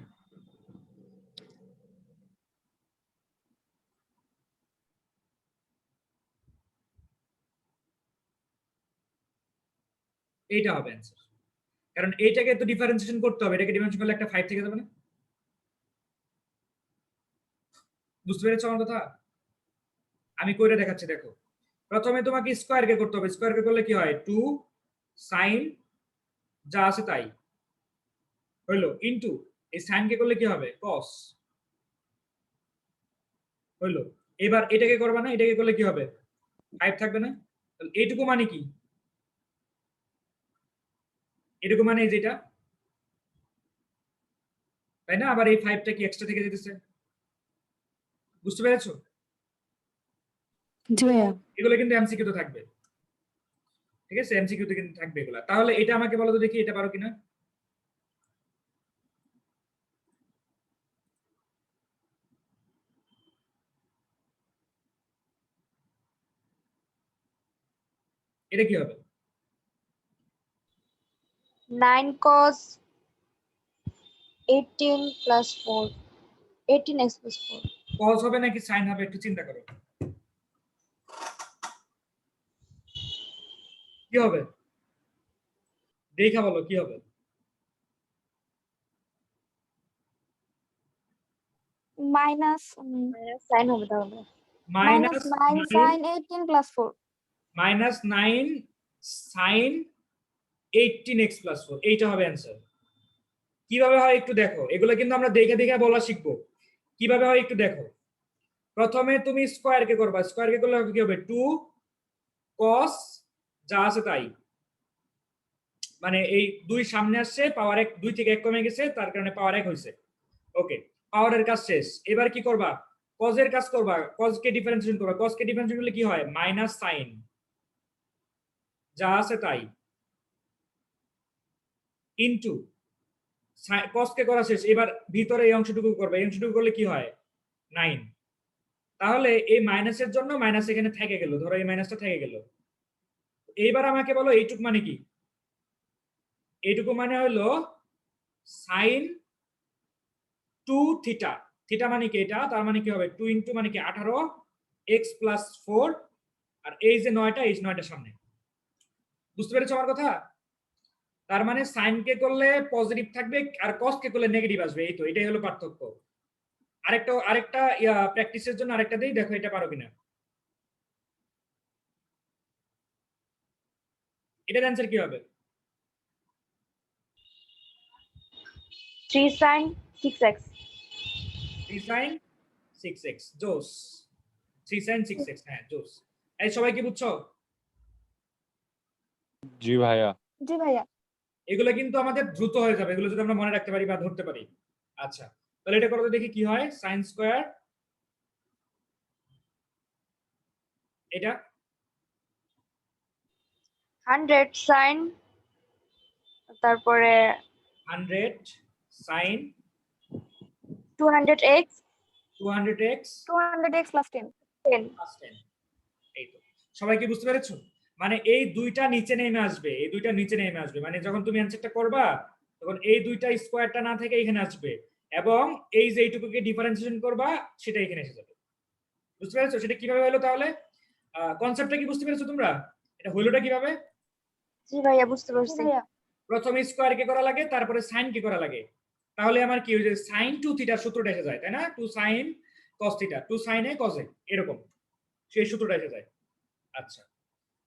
এইটা হবে অ্যানসার, কারণ এইটাকে তো ডিফারেন্সিয়েশন করতে হবে, এটাকে ডিফারেন্সিয়েশন করলে একটা 5 থেকে যাবে না? বুঝতে পেরেছো আমার কথা? আমি কইরে দেখাচ্ছি, দেখো প্রথমে তোমাকে স্কয়ার কে করতে হবে, স্কয়ার কে করলে কি হয়? 2 sin যা আছে তাই হইলো ইনটু, এই সাইন কে করলে কি হবে? cos হইলো। এবার এটাকে করবা না, এটাকে করলে কি হবে? 5 থাকবে না? তাহলে এইটুকু মানে কি? এটুকু মানে এই যেটা, তাই না? আবার এই 5টা কি এক্সট্রা থেকে যেতেছে, বুঝতে পেরেছো? জি ভাইয়া। এগুলো কিন্তু এমসিকিউ তো থাকবে, ঠিক আছে, এমসিকিউ তে কিন্তু থাকবে এগুলা। তাহলে এটা আমাকে বলো তো দেখি, এটা পারো কিনা? এটা কি হবে? 9 cos 18 plus 4. 18x plus 4. cos হবে নাকি sin হবে একটু চিন্তা করো। কি হবে দেখা বলো কি হবে? মাইনাস Sin হবে তাহলে। Minus minus 9 sin 18 plus 4 minus 9 sin 18x plus 4 এইটা হবে অ্যান্সার। কিভাবে হয় একটু দেখো, এগুলো কিন্তু আমরা দেখে দেখে বলা শিখবো। কিভাবে হয় একটু দেখো। প্রথমে তুমি স্কয়ার কে করবা, স্কয়ার কে করলে কি হবে 2 cos যা আছে তাই, মানে এই 2 সামনে আসছে, পাওয়ার 1 2 থেকে 1 কমে গেছে, তার কারণে পাওয়ার 1 হইছে। ওকে, পাওয়ারের কাজ শেষ। এবার কি করবা, cos এর কাজ করবা, cos কে ডিফারেন্সিয়েশন করবা। cos কে ডিফারেন্সিয়েশন করলে কি হয় মাইনাস sin যা আছে তাই ইনটু cos কে করা শেষ। এবার ভিতরে এই অংশটুকু করবে, এই অংশটুকু করলে কি হয় 9। তাহলে এই মাইনাসের জন্য মাইনাস এখানে থেকে গেল, ধরো এই মাইনাসটা থেকে গেল। এইবার আমাকে বলো এইটুক মানে কি? এইটুকু মানে হলো sin 2 থিটা। থিটা মানে কি এটা, তার মানে কি হবে 2 ইনটু মানে কি 18 x প্লাস 4, আর এই যে 9টা, এই 9টা সামনে। বুঝতে পেরেছো আমার কথা? তার মানে sin কে করলে পজিটিভ থাকবে আর cos কে করলে নেগেটিভ আসবে। এই তো, এটাই হলো পার্থক্য। আরেকটা প্র্যাকটিসের জন্য আরেকটা দেই, দেখো এটা পারো কিনা। এটার অ্যান্সার কি হবে? 3 sin 6x. 3 sin 6x জোস। 3 sin 6x, হ্যাঁ জোস। এই সবাই কি বুঝছো? জি ভাইয়া। জি ভাইয়া। এগুলো কিন্তু আমাদের দ্রুত হয়ে যাবে, এগুলো যদি আমরা মনে রাখতে পারি বা ধরতে পারি। আচ্ছা, তাহলে এটা করতে দেখি কি হয়। sin স্কয়ার, এটা 100 sin তারপরে 100 sin 200x 200x 200x plus 10 10. plus 10। এই তো, সবাই কি বুঝতে পেরেছো? মানে এই দুইটা নিচে নেমে আসবে, এই দুইটা নিচে নেমে আসবে, মানে যখন তুমি অ্যানসারটা করবা তখন এই দুইটা স্কয়ারটা না থেকে এখানে আসবে, এবং এই যে এইটুকুকে ডিফারেন্সিয়েশন করবা সেটা এখানে এসে যাবে। বুঝতে পেরেছো সেটা কিভাবে হলো? তাহলে কনসেপ্টটা কি বুঝতে পেরেছো তোমরা? এটা হলোটা কিভাবে? জি ভাইয়া বুঝতে জি পারছি। ভাইয়া। প্রথমে স্কয়ার কে করা লাগে, তারপরে সাইন কে করা লাগে। তাহলে আমার কি হয়ে যায় sin 2 থিটার সূত্রটা এসে যায়, তাই না? 2 sin cos theta, 2 sin a cos a, এরকম সেই সূত্রটা এসে যায়। আচ্ছা,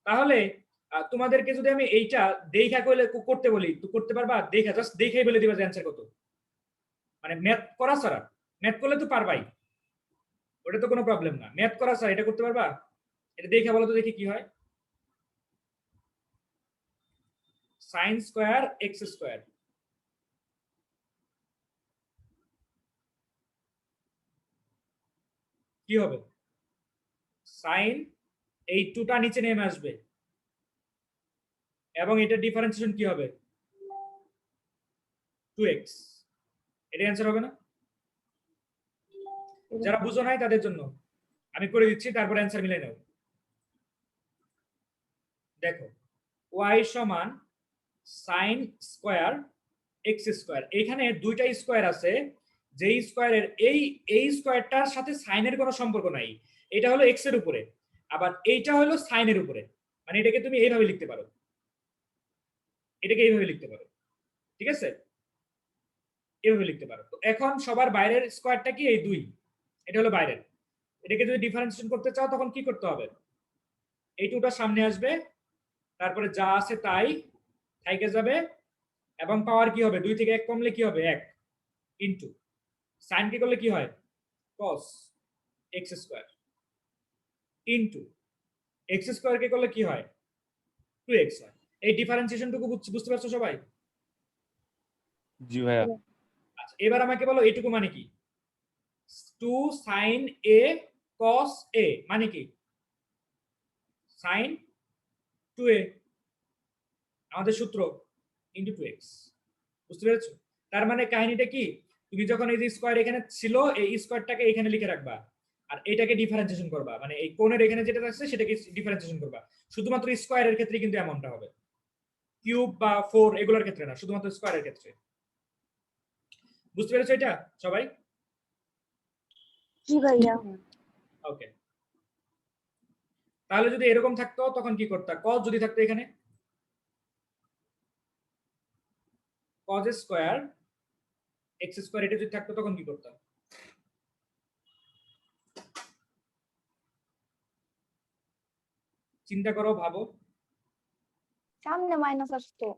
তাহলে তোমাদেরকে যদি আমি এইটা দেখা করতে বলি, তো করতে পারবা? দেখা, জাস্ট দেখাই বলে দিবা যে অ্যানসার কত, মানে ম্যাথ করা ছাড়া। ম্যাথ করলে তো পারবাই, ওটা তো কোনো প্রবলেম না। ম্যাথ করা ছাড়া এটা করতে পারবা? এটা দেখা বলো তো দেখি কি হয়। sin স্কয়ার x স্কয়ার কি হবে? sin এই 2টা নিচে নেমে আসবে, এবং এটা ডিফারেন্সিয়েশন কি হবে 2x। এটা অ্যানসার হবে না? যারা বুঝো নাই তাদের জন্য আমি করে দিচ্ছি, তারপর অ্যানসার মিলাই নাও। দেখো y সমান sin স্কয়ার x স্কয়ার, এখানে দুইটা স্কয়ার আছে, যেই স্কয়ারের এই স্কয়ারটার সাথে সাইনের কোনো সম্পর্ক নাই। এটা হলো x এর উপরে, আবার এইটা হলো সাইনের উপরে, মানে এটাকে তুমি এইভাবে লিখতে পারো, এটাকে এইভাবে লিখতে পারো, ঠিক আছে? এইভাবে লিখতে পারো। তো এখন সবার বাইরের স্কয়ারটা কি এই 2, এটা হলো বাইরের। এটাকে যদি ডিফারেন্সিয়েশন করতে চাও তখন কি করতে হবে, এই 2টা সামনে আসবে, তারপরে যা আছে তাই থাইকে যাবে, এবং পাওয়ার কি হবে 2 থেকে 1 কমলে কি হবে 1 ইনটু sin কে করলে কি হয় cos x square into x square কে করলে কি হয় 2x হয়। এই ডিফারেন্সিয়েশনটুকু বুঝতে পারছো সবাই? জি ভাইয়া। আচ্ছা, এবার আমাকে বলো এইটুকু মানে কি? 2 sin a cos a মানে কি sin 2a, আমাদের সূত্র ইনটু 2x। বুঝতে পেরেছো? তার মানে কাহিনীটা কি, তুমি যখন এই যে স্কয়ার এখানে ছিল, এই স্কয়ারটাকে এখানে লিখে রাখবা, আর এটাকে ডিফারেন্সিয়েশন করবা, মানে এই কোণের এখানে যেটা আছে সেটাকে ডিফারেন্সিয়েশন করবা। শুধুমাত্র স্কয়ারের ক্ষেত্রে কিন্তু এমনটা হবে, কিউব বা 4 এগুলোর ক্ষেত্রে না, শুধুমাত্র স্কয়ারের ক্ষেত্রে। বুঝতে পেরেছো এটা সবাই? জি ভাইয়া। ওকে, তাহলে যদি এরকম থাকতো তখন কি করতে? cos যদি থাকতো এখানে, cos স্কয়ার x স্কয়ার, এটা যদি থাকতো তখন কি করতাম? চিন্তা করো, ভাবো। সামনে মাইনাস আসতো।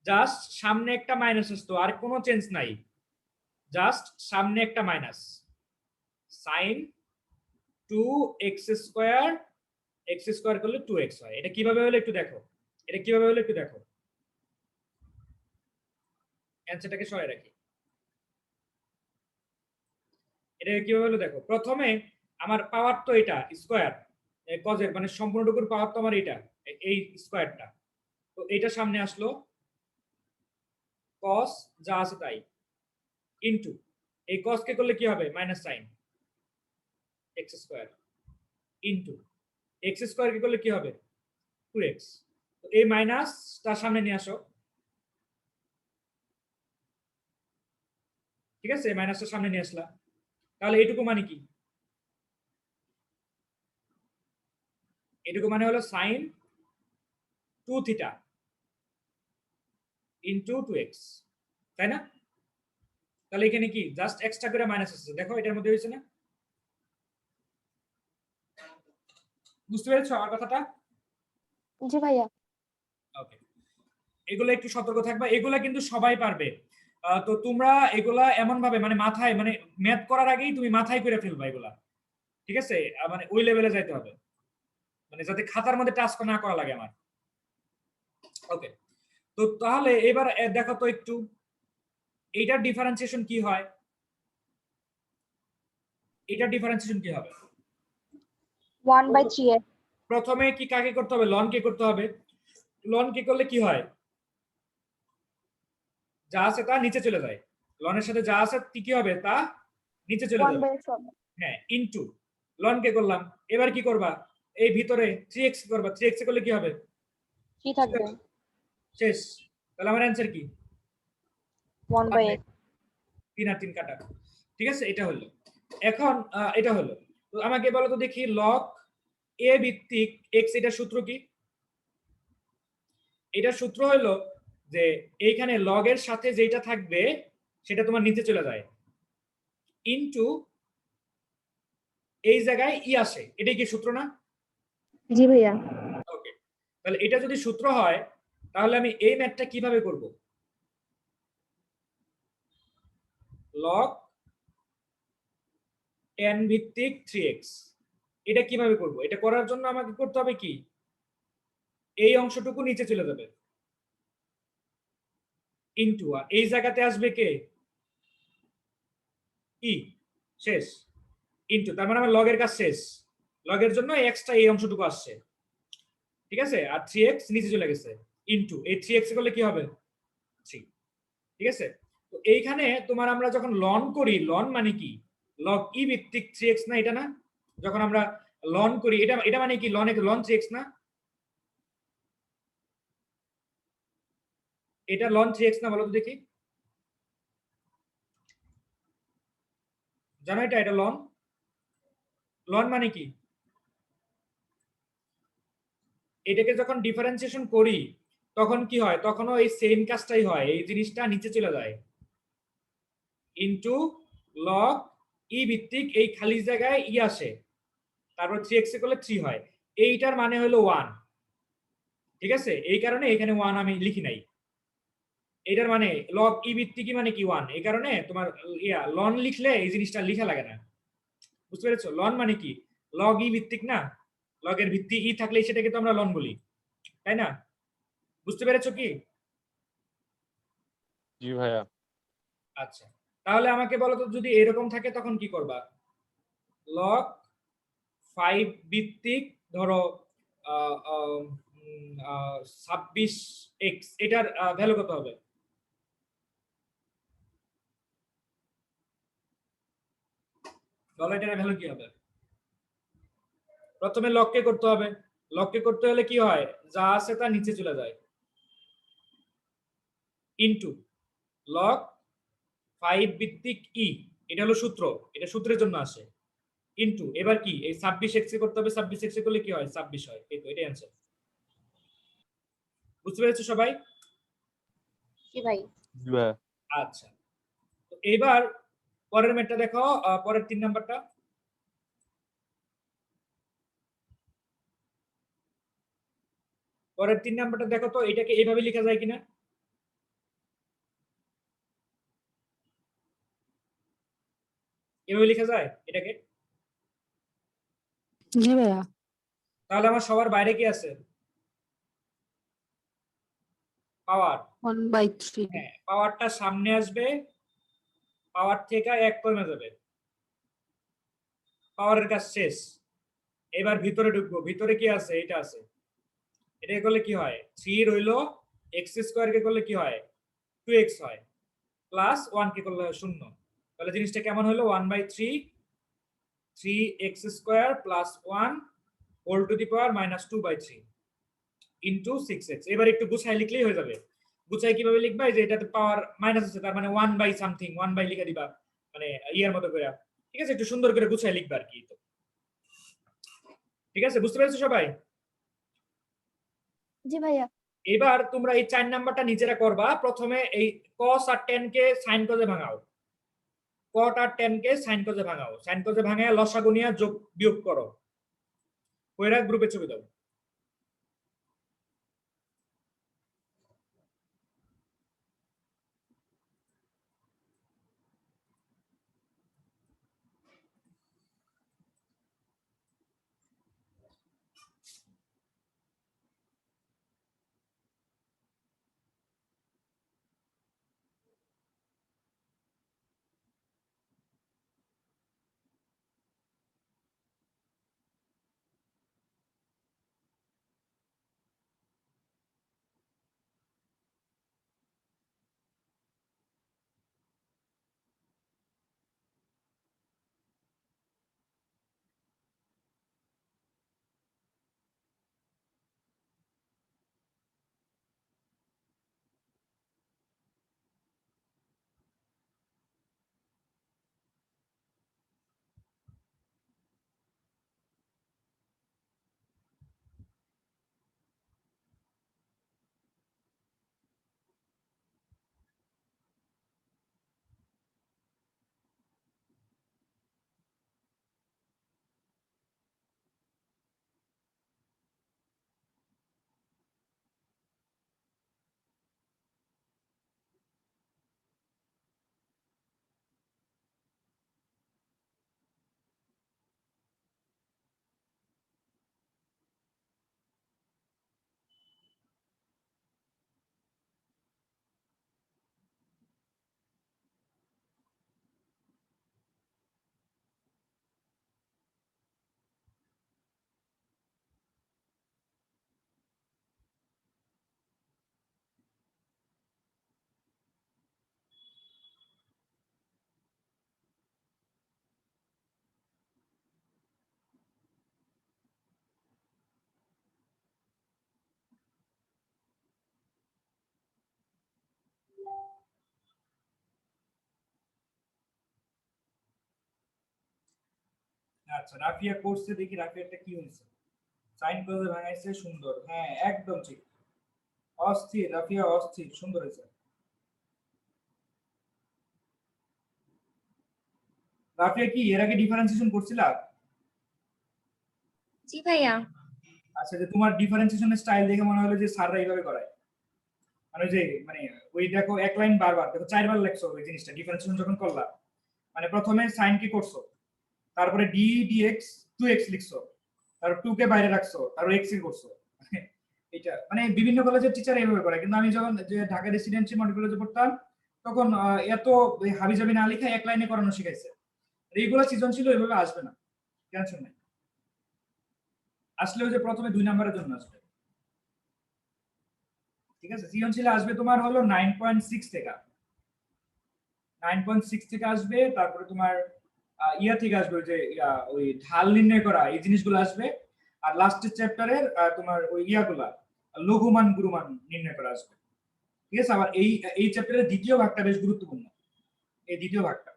জাস্ট সামনে একটা মাইনাস আসতো, আর কোনো চেঞ্জ নাই, জাস্ট সামনে একটা minus. sin 2x square, x square করলে 2x হয়। এটা কিভাবে হলো একটু দেখো, এটা কিভাবে হলো একটু দেখো। অ্যানসারটাকে সরাই রাখি। এটা কিভাবে হলো দেখো। প্রথমে আমার পাওয়ার তো এটা স্কয়ার, কজের মানে সম্পূর্ণটুকুর পাওয়ার তো আমার এটা, এই স্কয়ারটা। তো এটা সামনে আসলো, cos যা আছে তাই, ইনটু এই cos কে করলে কি হবে? Minus sin x square, into x square কে করলে কি হবে? 2x। তো এই মাইনাস তার সামনে নিয়ে আসো, ঠিক আছে? মাইনাসটার সামনে নিয়ে আসলা, তাহলে এইটুকু মানে কি? এটুকু মানে হলো sin 2 থিটা ইনটু 2x, তাই না? তাহলে এখানে কি জাস্ট এক্সট্রা করে মাইনাস আছে, দেখো এটার মধ্যে হয়েছে না? বুঝতে পেরেছো আমার কথাটা? জি ভাইয়া। ওকে, এগুলো একটু সতর্ক থাকবা, এগুলা কিন্তু সবাই পারবে। তো তোমরা এগুলা এমন ভাবে মানে মাথায়, মানে ম্যাথ করার আগেই তুমি মাথায় করে ফেলবা এগুলা, ঠিক আছে? মানে ওই লেভেলে যাইতে হবে, মানে যাতে খাতার মধ্যে টাস্ক না করা লাগে আমার। ওকে, তো তাহলে এবার দেখো তো একটু এইটার ডিফারেন্সিয়েশন কি হয়, এটার ডিফারেন্সিয়েশন কি হবে? 1/3x। প্রথমে কি কাকে করতে হবে? লন কে করতে হবে। লন কে করলে কি হয়? যা আছে তা নিচে চলে যায়, লনের সাথে যা আছে কি হবে? তা নিচে চলে যাবে। 1/x হবে। হ্যাঁ, ইনটু লন কে করলাম। এবার কি করবা? এই ভিতরে 3x করবা, 3x করলে কি হবে? কি থাকবে? শেষ। তাহলে আমার অ্যানসার কি? 1/x। 3 আর 3 কাটা, ঠিক আছে? এটা হলো। এখন এটা হলো। তো আমাকে বলো তো দেখি, লগ a ভিত্তিক x, এটার সূত্র কি? এটার সূত্র হলো যে এইখানে লগের সাথে যেটা থাকবে সেটা তোমার নিচে চলে যায়, ইনটু এই জায়গায় ই আসে, এটাই কি সূত্র না? জি ভাইয়া। ওকে, তাহলে এটা যদি সূত্র হয় তাহলে আমি এই ম্যাথটা কিভাবে করব? লগ n ভিত্তিক 3x, এটা কিভাবে করব? এটা করার জন্য আমাকে করতে হবে কি, এই অংশটুকু নিচে চলে যাবে, ইনটু আর এই জায়গাতে আসবে কে? ই। শেষ। ইনটু, তার মানে আমার লগের কাজ শেষ, লগের জন্য এক্সট্রা এই অংশটুকু আসছে, ঠিক আছে? আর 3x নিচে চলে গেছে, ইনটু এই 3x করলে কি হবে? 3, ঠিক আছে? তো এইখানে তোমার আমরা যখন লন করি, লন মানে কি? লগ ই ভিত্তিক 3x না, এটা না? যখন আমরা লন করি, এটা এটা মানে কি? লন 3x না? এটা লন 3x না, বলো তো দেখি। জানো এটা, এটা লন। লন মানে কি? এটাকে যখন ডিফারেন্সিয়েশন করি তখন কি হয়? তখনও এই সেম কাজটাই হয়, এই জিনিসটা নিচে চলে যায়, ইনটু লগ ই ভিত্তিক এই খালি জায়গায় ই আসে, তারপর 3x এ করলে 3 হয়। এইটার মানে হলো 1, ঠিক আছে? এই কারণে এখানে 1 আমি লিখি নাই। এটার মানে লগ ই ভিত্তিক মানে কি 1, এই কারণে তোমার লন লিখলে এই জিনিসটা লেখা লাগে না। বুঝতে পেরেছো? লন মানে কি? লগ ই ভিত্তিক না, লগের ভিত্তি ই থাকলে সেটাকে তো আমরা লন বলি, তাই না? বুঝতে পেরেছো কি? জি ভাইয়া। আচ্ছা, তাহলে আমাকে বলো তো যদি এরকম থাকে তখন কি করবা? লগ 5 ভিত্তিক ধরো 26x, এটার ভ্যালু কত হবে? বলো এটার ভ্যালু কি হবে? প্রথমে লগকে করতে হবে, লগকে করতে হলে কি হয়? যা আছে তা নিচে চলে যায়, ইনটু লগ 5 ভিত্তিক ই, এটা হলো সূত্র, এটা সূত্রের জন্য আসে, ইনটু এবার কি এই 26x এ করতে হবে, 26x এ করলে কি হয় 26 হয়, এই তো এটাই অ্যানসার। বুঝতে পেরেছো সবাই? জি ভাই। আচ্ছা, তো এবার পরের ম্যাথটা দেখো, পরের 3 নাম্বারটা। পরের 3 নাম্বারটা দেখো তো, এটাকে এইভাবে লেখা যায় কিনা? এভাবে লেখা যায় এটাকে? জি ভাইয়া। তাহলে আমার সবার বাইরে কি আছে? পাওয়ার। 1/3। হ্যাঁ, পাওয়ারটা সামনে আসবে, পাওয়ার থেকে 1 কমে যাবে, পাওয়ারের কাজ শেষ। এবার ভিতরে ঢুকবো, ভিতরে কি আছে? এটা আছে, এটা করলে কি হয় 3 রইলো, x স্কয়ার কে করলে কি হয় 2x হয়, প্লাস 1 কে করলে হয় 0। তাহলে জিনিসটা কেমন হলো 1/3 3x square plus 1 whole to the power minus 2/3 into 6x। এবার একটু গুছাই লিখলেই হয়ে যাবে। গুছাই কিভাবে লিখবা? এই যে এটাতে পাওয়ার মাইনাস আছে, তার মানে 1 বাই সামথিং, 1 বাই লিখে দিবা, মানে ইয়ার মতো করে, ঠিক আছে? একটু সুন্দর করে গুছাই লিখবা আর কি। তো ঠিক আছে, বুঝতে পেরেছো সবাই? জি ভাইয়া। এবার তোমরা এই 4 নাম্বারটা নিজেরা করবা। প্রথমে এই cos আর tan কে sin cos এ ভাঙাও, cot আর tan কে sin cos এ ভাঙাও, sin cos এ ভাঙায় লসাগু নিয়ে যোগ বিয়োগ করো, কইরা গ্রুপে ছবি দাও। আচ্ছা, রাফিয়া করছে, দেখি রাফিয়াটা কি হয়েছে। সাইন cos এ ভাঙাইছে, সুন্দর, হ্যাঁ একদম ঠিক, অস্থির রাফিয়া, অস্থির, সুন্দর হয়েছে। রাফিয়া কি এর আগে ডিফারেন্সিয়েশন করছিলা? জি ভাইয়া। আচ্ছা, যে তোমার ডিফারেন্সিয়েশনের স্টাইল দেখে মনে হলো যে স্যাররা এইভাবে করায়, মানে যে মানে ওই দেখো এক লাইন বারবার দেখো 4 বার লেখছো ওই জিনিসটা ডিফারেন্সিয়েশন যখন করলা, মানে প্রথমে সাইন কি করছো, তারপরে ডি ডিএক্স 2x লিখছো, তারপর 2 কে বাইরে রাখছো, তারপর x এর করছো। এটা মানে বিভিন্ন কলেজের টিচার এইভাবে করে, কিন্তু আমি যখন যে ঢাকা রেসিডেন্সি মডেল কলেজে পড়তাম তখন এত হাবিজাবি না লিখে এক লাইনে করানো শিখাইছে। এইগুলো সৃজনশীল এভাবে আসবে না, টেনশন নাই। আসলে ওই যে প্রথমে 2 নাম্বারের জন্য আসবে, ঠিক আছে? সৃজনশীল আসবে তোমার হলো 9.6 থেকে, 9.6 থেকে আসবে, তারপরে তোমার ইয়া থেকে আসবে, ওই যে ওই ঢাল নির্ণয় করা, এই জিনিসগুলো আসবে। আর লাস্টের চ্যাপ্টারের তোমার ওই ইয়াগুলা লঘুমান গুরুমান নির্ণয় করা আসবে, ঠিক আছে? আবার এই চ্যাপ্টারের দ্বিতীয় ভাগটা বেশ গুরুত্বপূর্ণ, এই দ্বিতীয় ভাগটা।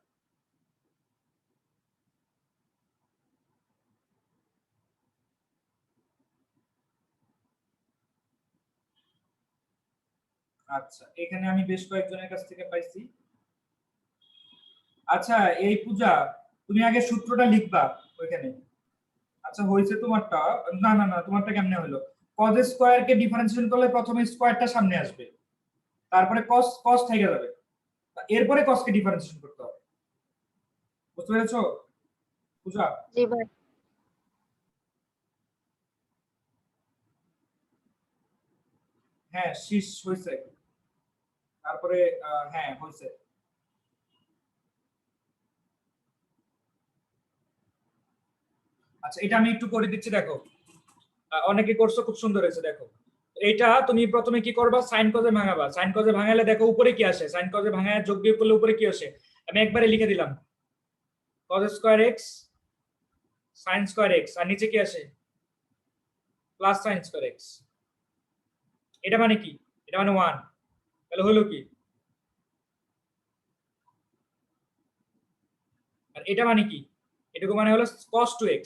আচ্ছা, এখানে আমি বেশ কয়েকজনের কাছ থেকে পাইছি। আচ্ছা এই পূজা, তুমি আগে সূত্রটা লিখবা ওইখানে। আচ্ছা হয়েছে তোমারটা। না না না, তোমারটা কেমনে হলো? cos স্কয়ার কে ডিফারেন্সিয়েশন করলে প্রথমে স্কয়ারটা সামনে আসবে, তারপরে cos cos থেকে যাবে, এরপরে cos কে ডিফারেন্সিয়েশন করতে হবে। বুঝতে পেরেছো পূজা? জি ভাই। হ্যাঁ শীষ হয়েছে, তারপরে হ্যাঁ হয়েছে। আচ্ছা এটা আমি একটু করে দিচ্ছি, দেখো। অনেকে করছো, খুব সুন্দর হয়েছে, দেখো। এইটা তুমি প্রথমে কি করবা, সাইন কজে ভাঙাবা। সাইন কজে ভাঙালে দেখো উপরে কি আসে, সাইন কজে ভাঙায় যোগ বিয়োগ করলে উপরে কি আসে। আমি একবারে লিখে দিলাম cos square x sin square x, আর নিচে কি আসে প্লাস sin স্কয়ার এক্স। এটা মানে কি? এটা মানে 1। তাহলে হলো কি? আর এটা মানে কি? এটুকু মানে হলো cos 2x।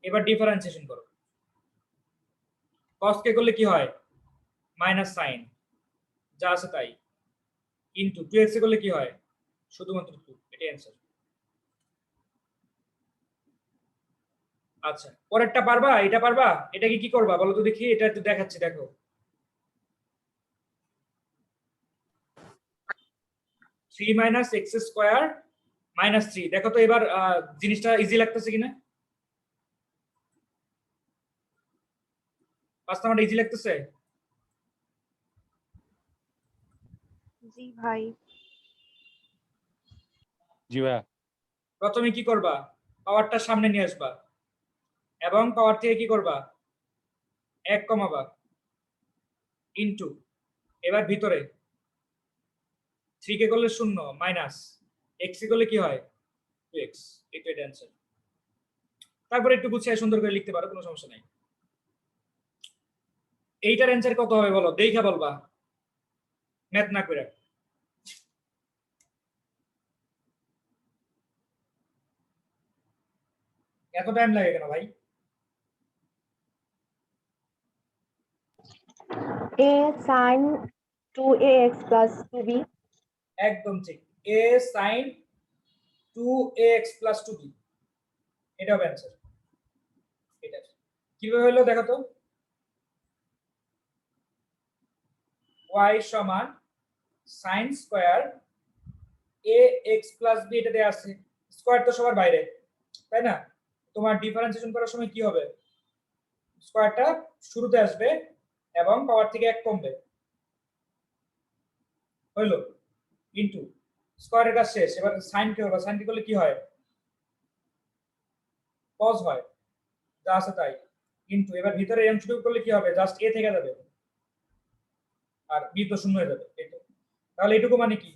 এবার ডিফারেন্সিয়েশন করো। cos কে করলে কি হয়? মাইনাস সাইন, যা আছে তাই, কিন্তু 2x এ করলে কি হয়? শুধুমাত্র 2। এটাই অ্যান্সার। আচ্ছা পরেরটা পারবা? এটা পারবা? এটাকে কি করবা বলো তো দেখি, এটা একটু দেখাচ্ছি, দেখো। 3 - x স্কয়ার -3। দেখো তো এবার জিনিসটা ইজি লাগতেছে কিনা? 5 নাম্বারটা ইজি লাগতেছে? জি ভাই। জি ভাইয়া। প্রথমে কি করবা, পাওয়ারটা সামনে নিয়ে আসবা এবং পাওয়ার থেকে কি করবা, 1 কমাবা, ইনটু, এবার ভিতরে 3 কে করলে 0 মাইনাস x কে করলে কি হয় 2x। এটা অ্যান্সার। তারপরে একটু গুছিয়ে সুন্দর করে লিখতে পারো, কোনো সমস্যা নাই। এইটার অ্যান্সার কত হবে বলো, দেখা বলবা, ম্যাথ না করে। এত টাইম লাগে কেন ভাই? A sin 2ax plus 2b. একদম ঠিক, a sin 2ax plus 2b, এটা হবে অ্যান্সার। এটা কিভাবে হলো দেখো তো। y সমান sin square ax plus b, এটা দেয়া আছে। স্কয়ার তো সবার বাইরে, তাই না? তোমার ডিফারেন্সিয়েশন করার সময় কি হবে, স্কয়ারটা শুরুতে আসবে এবং পাওয়ার থেকে 1 কমবে, হইলো, ইনটু স্কয়ারের কাজ শেষ। এবার সাইন কি হবে, সাইন কি করলে কি হয়, cos হয়, যা আছে তাই, ইনটু এবার ভিতরে এম শুরু করলে কি হবে, জাস্ট a থেকে যাবে আর b তো শূন্য হয়ে যাবে, এই তো। তাহলে এটুকু মানে কি,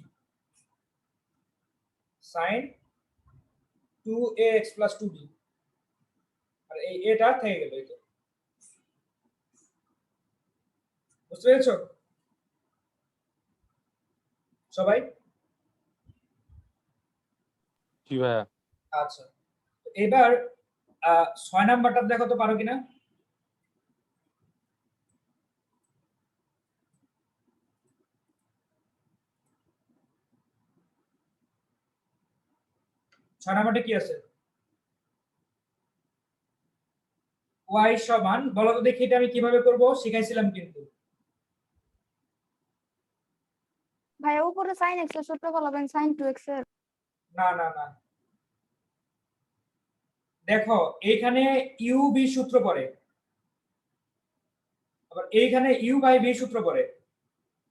sin 2ax plus 2b, আর এই এটা থেকে গেল, এই তো। বুঝতে পেরেছো সবাই? জি ভাইয়া। আচ্ছা এবার 6 নাম্বারটা দেখো তো পারো কিনা। ছয় নাম্বারটা কি আছে, y সমান, বলো তো দেখি এটা আমি কিভাবে করব, শিখাইছিলাম কিন্তু। ভাইয়া উপরে sin x এর সূত্র বলবেন sin 2x এর। না না না, দেখো এইখানে ইউ বি সূত্র পড়ে, আবার এইখানে ইউ বাই বি সূত্র পড়ে,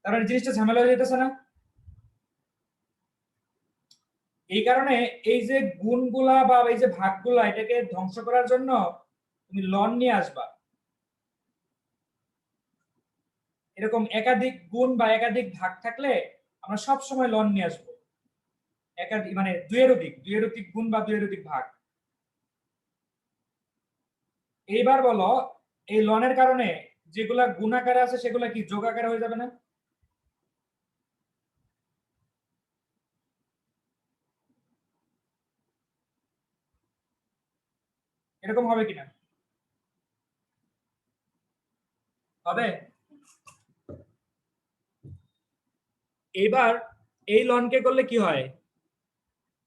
তার মানে জিনিসটা ঝামেলা হয়ে যেতেছে না? এই কারণে এই যে গুণগুলা বা এই যে ভাগগুলা, এটাকে ধ্বংস করার জন্য তুমি লন নিয়ে আসবা। এরকম একাধিক গুণ বা একাধিক ভাগ থাকলে আমরা সব সময় লন নিয়ে আসবো, একাধিক মানে দুইয়ের অধিক গুণ বা দুইয়ের অধিক ভাগ। এইবার বলো এই লনের কারণে যেগুলা গুণ আকারে আছে সেগুলা কি যোগ আকারে হয়ে যাবে না? এরকম হবে কিনা? হবে। এবার এই লন কে করলে কি হয়,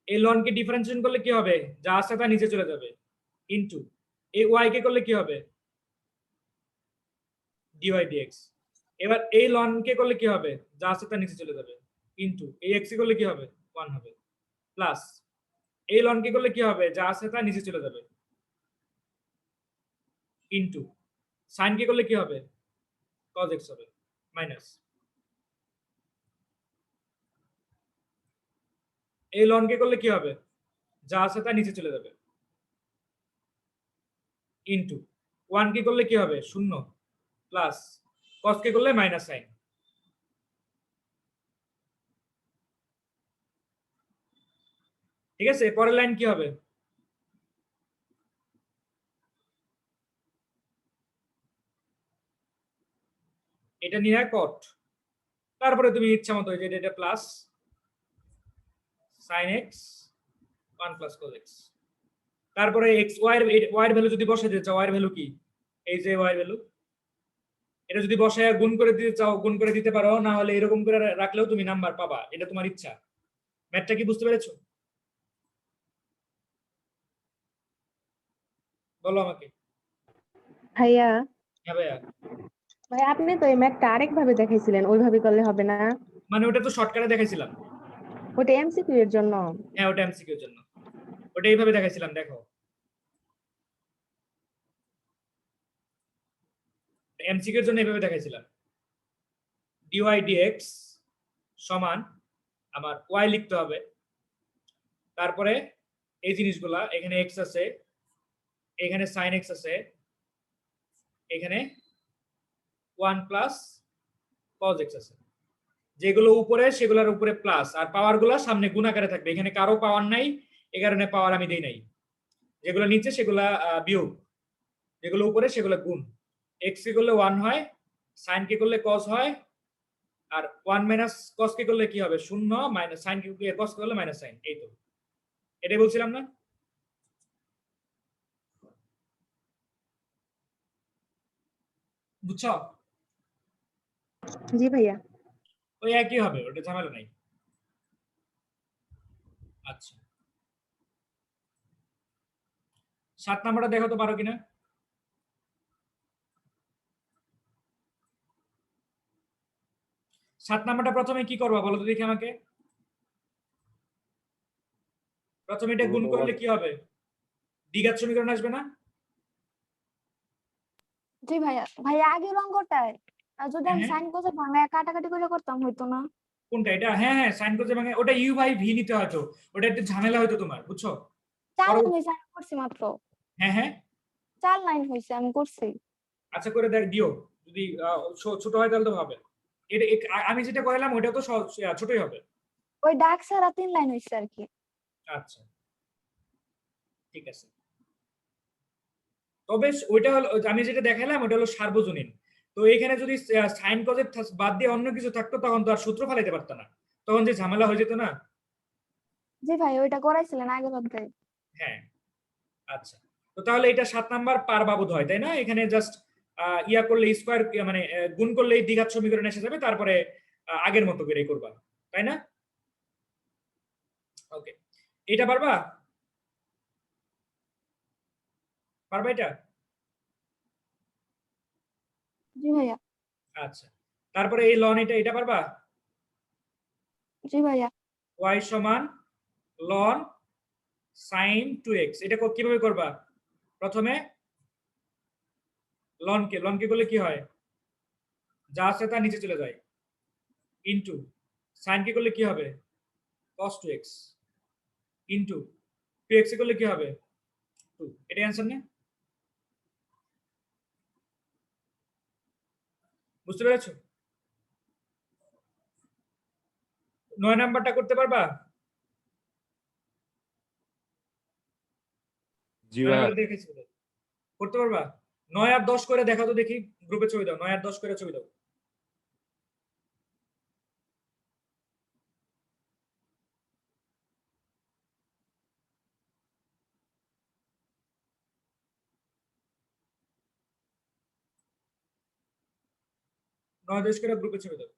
এই লন কে ডিফারেন্সিয়েশন করলে কি হবে, যা আছে তা নিচে চলে যাবে, ইনটু এই ওয়াই কে করলে কি হবে, ডিওয়াই ডিএক্স। এবার এই লন কে করলে কি হবে, যা আছে তা নিচে চলে যাবে, ইনটু এই এক্স কে করলে কি হবে, 1 হবে, প্লাস এই লন কে করলে কি হবে, যা আছে তা নিচে চলে যাবে, ইনটু সাইন কে করলে কি হবে, cos x হবে, মাইনাস এই লন কে করলে কি হবে, যা আছে তা নিচে চলে যাবে, ইনটু 1 কে করলে কি হবে, 0, প্লাস cos কে করলে মাইনাস সাইন। ঠিক আছে, পরের লাইন কি হবে, এটা নিয়ে কট, তারপরে তুমি ইচ্ছা মতো যে এটা plus sin x 1 plus cos x, তারপরে x y এর ভ্যালু যদি বসাতে চাও, y এর ভ্যালু কি, এই যে y এর ভ্যালু, এটা যদি বসায় গুণ করে দিতে চাও গুণ করে দিতে পারো, না হলে এরকম করে রাখলেও তুমি নাম্বার পাবা, এটা তোমার ইচ্ছা। ম্যাথটা কি বুঝতে পেরেছো? বলো আমাকে। ভাইয়া হ্যাঁ ভাইয়া। ভাই আপনি তো এই ম্যাথটা আরেক ভাবে দেখাইছিলেন, ওইভাবে করলে হবে না? মানে ওটা তো শর্টকাটে দেখাইছিলাম। ওটা এমসিকিউ এর জন্য। হ্যাঁ ওটা এমসিকিউ এর জন্য, ওটা এইভাবে দেখাইছিলাম, দেখো এমসিকিউ এর জন্য এইভাবে দেখাইছিলাম, ডিওয়াই ডিএক্স সমান আমার ওয়াই লিখতে হবে, তারপরে এই জিনিসগুলা এখানে এক্স আছে, এখানে সাইন এক্স আছে, এখানে 1 প্লাস cos x আছে, যেগুলো উপরে সেগুলোর উপরে প্লাস, আর পাওয়ার গুলা সামনে গুণ আকারে থাকবে, এখানে কারো পাওয়ার নাই, এই কারণে পাওয়ার আমি দেই নাই, যেগুলো নিচে সেগুলা বিয়োগ, যেগুলো উপরে সেগুলো গুণ, x কে করলে 1 হয়, sin কে করলে cos হয়, আর 1 মাইনাস cos কে করলে কি হবে, 0, মাইনাস sin কে cos কে করলে মাইনাস sin, এই তো এটাই বলছিলাম না? বুঝছো? জি ভাইয়া। ওই একই হবে, ওটা ঝামেলা নাই। আচ্ছা 7 নাম্বারটা দেখো তো পারো কিনা। 7 নাম্বারটা প্রথমে কি করবা বলো তো দেখি আমাকে, প্রথমে এটা গুণ করলে কি হবে, দ্বিঘাত সমীকরণ আসবে না? জি ভাইয়া, ভাইয়া আগের অঙ্কটায় যদি আমি হ্যাঁ। সাইন কোসে ভাঙায় কাটাকাটি করে করতাম হইতো না? কোনটা এটা? হ্যাঁ হ্যাঁ সাইন করতে ভাঙে, ওটা ইউ বাই ভি নিতে হয়তো, ওটা একটু ঝামেলা হয়তো তোমার, বুঝছো? 4 লাইন সাইন করছি মাত্র, হ্যাঁ হ্যাঁ 4 লাইন হয়েছে আমি করছি। আচ্ছা করে দেখ দিও, যদি ছোট হয় তাহলে তো হবে। এটা আমি যেটা করালাম ওটা তো ছোটই হবে। ওই ডাক ছাড়া 3 লাইন হয়েছে আর কি। আচ্ছা ঠিক আছে, তবে ওইটা হলো আমি যেটা দেখালাম ওটা হলো সার্বজনীন, তো এখানে যদি সাইন কজের বাদ দিয়ে অন্য কিছু থাকতো তখন তো আর সূত্র ফেলাইতে পারতো না, তখন যে ঝামেলা হয়ে যেত না। জি ভাই ওইটা করাইছিলেন আগের অধ্যায়ে। হ্যাঁ আচ্ছা, তো তাহলে এটা 7 নাম্বার পার বাবদ হয় তাই না, এখানে জাস্ট ইয়া করলে স্কয়ার মানে গুণ করলে দ্বিঘাত সমীকরণ এসে যাবে, তারপরে আগের মতো করেই করবা, তাই না? ওকে, এটা পারবা, পারবা এটা? জি ভাইয়া। আচ্ছা তারপরে এই লন এটা পারবা, জি ভাইয়া। y সমান লন sin 2x, এটা কিভাবে করবা, প্রথমে লনকে করলে কি হয়, যা আছে তা নিচে চলে যায়, ইনটু sin কে করলে কি হবে, cos 2x, ইনটু 2x এ করলে কি হবে 2, এটাই অ্যানসার না? বুঝতে পেরেছো? 9 নাম্বারটা করতে পারবা? জি 9 ভাইয়া। নাম্বারটা দেখেছি বোধহয়। করতে পারবা? 9 আর 10 করে দেখা তো দেখি, গ্রুপে ছবি দাও, 9 আর 10 করে ছবি দাও। 9 করে গ্রুপে ছেড়ে দাও।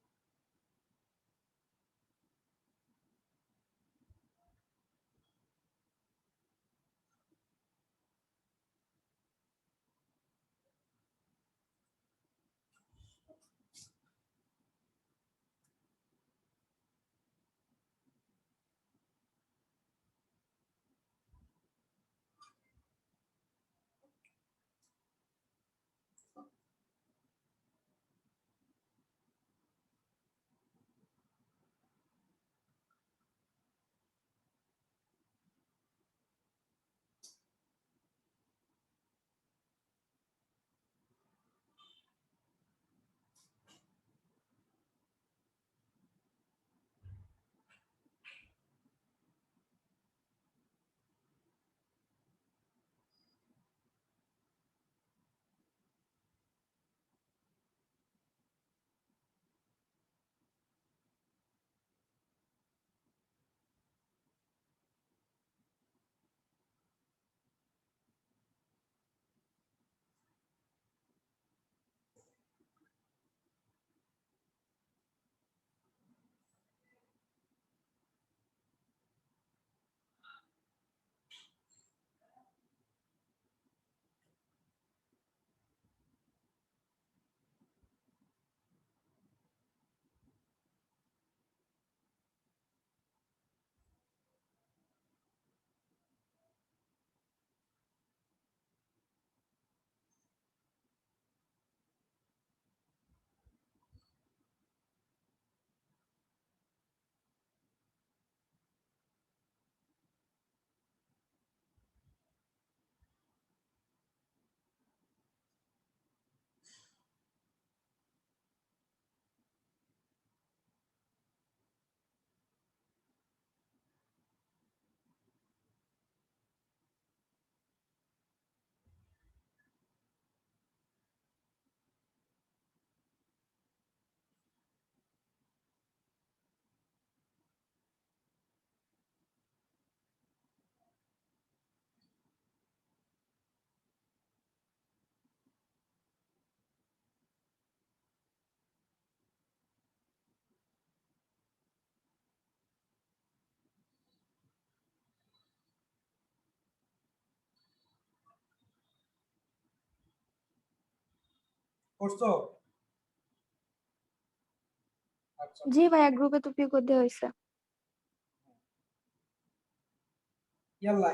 করছো? আচ্ছা জি ভাইয়া গ্রুপে তো পিও করে দেওয়া হয়েছে। ইয়াল্লা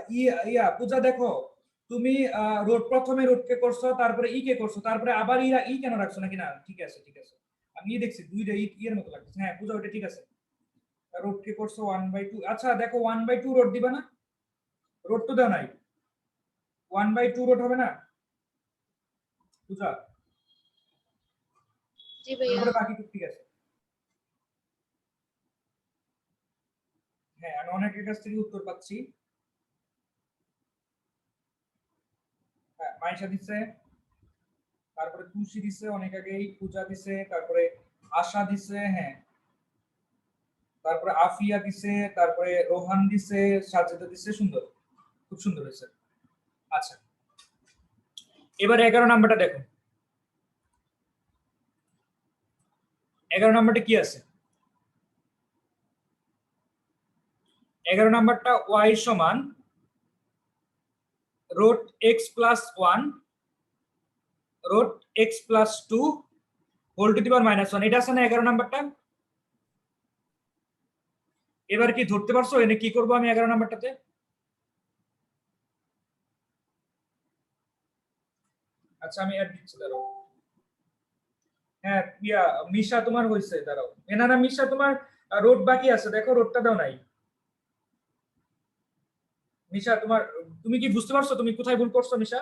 ইয়া পূজা দেখো, তুমি রোড প্রথমে রোডকে করছো, তারপরে ই কে করছো, তারপরে আবার ই কেন রাখছো নাকি? না ঠিক আছে ঠিক আছে, আমি দেখছি দুইটা এর মতো লাগছে। হ্যাঁ পূজা ওটা ঠিক আছে। রোডকে করছো 1/2। আচ্ছা দেখো 1/2 রোড দিবা না? রোড তো দাও নাই, 1/2 রোড হবে না পূজা? জি ভাইয়া। তারপরে বাকিটুকু ঠিক আছে। হ্যাঁ আমি অনেকের কাছ থেকে উত্তর পাচ্ছি। হ্যাঁ মাইশা দিচ্ছে, তারপরে তুলসী দিছে অনেক আগেই, পূজা দিছে, তারপরে আশা দিছে, হ্যাঁ তারপরে আফিয়া দিছে, তারপরে রোহান দিছে, সাজেদা দিছে। সুন্দর, খুব সুন্দর হয়েছে। আচ্ছা এবার 11 নাম্বারটা দেখো। 11 নাম্বারটা কি আছে? 11 নাম্বারটা y সমান root x plus 1 root x plus 2 whole to the power -1, এটা আছে না 11 নাম্বারটা? এবার কি ধরতে পারছো এনে কি করব আমি 11 নাম্বারটাতে? আচ্ছা আমি অ্যাড দিচ্ছি, দাঁড়াও। হ্যাঁ ইয়া মিশা তোমার হইছে, দাঁড়াও। এনারা মিশা তোমার রোড বাকি আছে, দেখো রোডটা দাও নাই। মিশা তোমার, তুমি কি বুঝতে পারছো তুমি কোথায় ভুল করছো মিশা?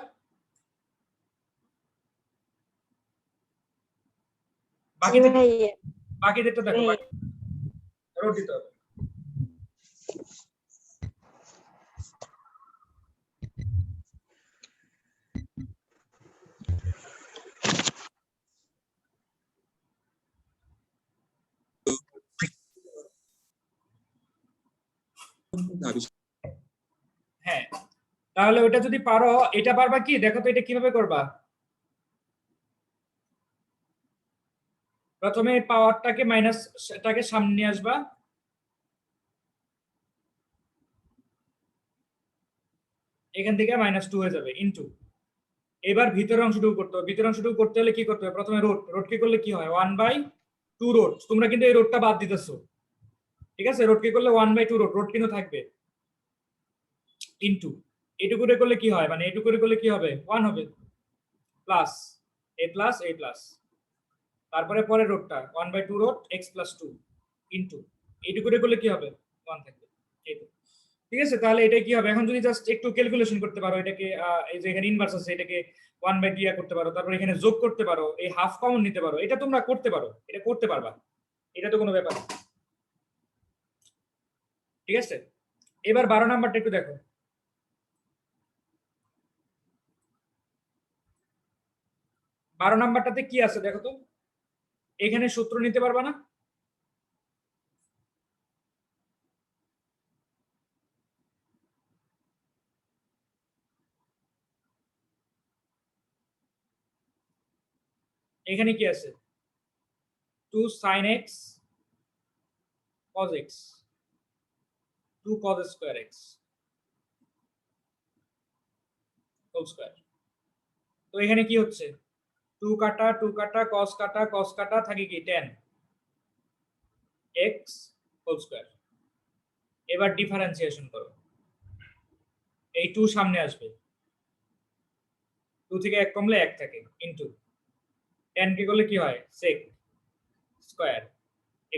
জি বাকিদের ভাইয়া। বাকিদেরটা দেখো, রোড দিতে হবে। হ্যাঁ তাহলে ওটা যদি পারো, এটা পারবা কি দেখো তো, এটা কিভাবে করবা? প্রথমে পাওয়ারটাকে মাইনাসটাকে সামনে নিয়ে আসবা, এখান থেকে -2 হয়ে যাবে ইনটু, এবার ভিতরের অংশটুকু করতে হবে। ভিতরের অংশটুকু করতে হলে কি করতে হবে? প্রথমে রোড কি করলে কি হয় 1/2 রোড। তোমরা কিন্তু এই রোডটা বাদ দিতেছো, ঠিক আছে? রোড কি করলে 1/2 রোড কিন্তু থাকবে ইনটু, এটুকু করে করলে কি হয়, মানে এটুকু করে করলে কি হবে 1 হবে, প্লাস a প্লাস তারপরে পরের রোডটা 1/2 রোড x + 2 ইনটু, এইটুকু করে করলে কি হবে 1 থাকবে। এই তো, ঠিক আছে? তাহলে এটা কি হবে? এখন যদি জাস্ট একটু ক্যালকুলেশন করতে পারো এটাকে, এই যে এখানে ইনভার্স আছে এটাকে 1/2 করতে পারো, তারপর এখানে যোগ করতে পারো, এই হাফ কমন নিতে পারো, এটা তোমরা করতে পারো, এটা করতে পারবা, এটা তো কোনো ব্যাপার না, ঠিক আছে? এবার 12 নাম্বারটা একটু দেখো। 12 নাম্বারটাতে কি আছে দেখো তো, এখানে সূত্র নিতে পারবা না? এখানে কি আছে? 2 sin x cos x 2 cos square x whole square. তো এখানে কি হচ্ছে? 2 কাটা 2 কাটা cos কাটা cos কাটা থাকে কি tan x হোল স্কয়ার। এবার ডিফারেন্সিয়েশন করো, এই 2 সামনে আসবে, 2 থেকে 1 কমলে 1 থাকে ইনটু tan কে করলে কি হয় sec স্কয়ার,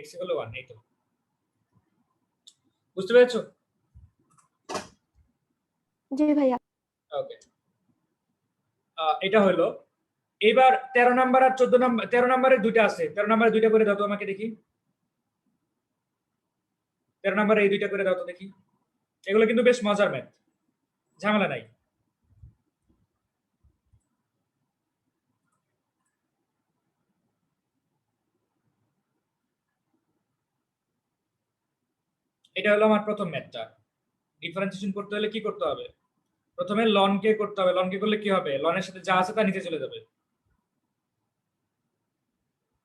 x এ করলে 1। এই তো, বুঝতে পেরেছো? জি ভাইয়া। ওকে, এটা হলো। এবার 13 নাম্বার আর 14 নাম্বার, 13 নাম্বারে দুইটা আছে, 13 নাম্বারে দুইটা করে দাও তো আমাকে দেখি। 13 নাম্বারে এই দুইটা করে দাও তো দেখি। এগুলো কিন্তু বেশ মজার ম্যাথ, ঝামেলা নাই। এটা হলো আমার প্রথম ম্যাথটা। ডিফারেন্সিয়েশন করতে হলে কি করতে হবে? প্রথমে লন কে করতে হবে, লন কে করলে কি হবে? লনের সাথে যা আছে তা নিচে চলে যাবে,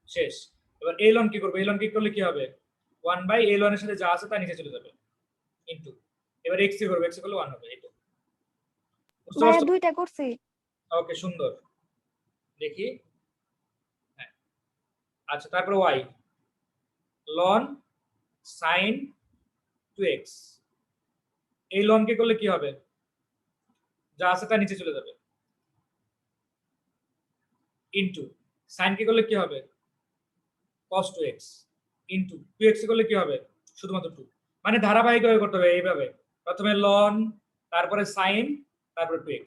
শেষ। এবার এই লন কি করবে? এই লন কি করলে কি হবে 1/a লনের সাথে যা আছে তা নিচে চলে যাবে ইনটু, এবার x কি করবে? x করলে 1 হবে। এই তো, বুঝতে ভাইয়া পারছো? দুইটা করছি। ওকে, সুন্দর, দেখি। হ্যাঁ, আচ্ছা, তারপর y লন sin 2x, এই লন কে করলে কি হবে? যা আছে তা নিচে চলে যাবে ইনটু sin কে করলে কি হবে cos 2x ইনটু 2x কে করলে কি হবে শুধুমাত্র 2। মানে ধারাবাহিকভাবে করতে হবে এইভাবে, প্রথমে লন, তারপরে sin, তারপরে 2x।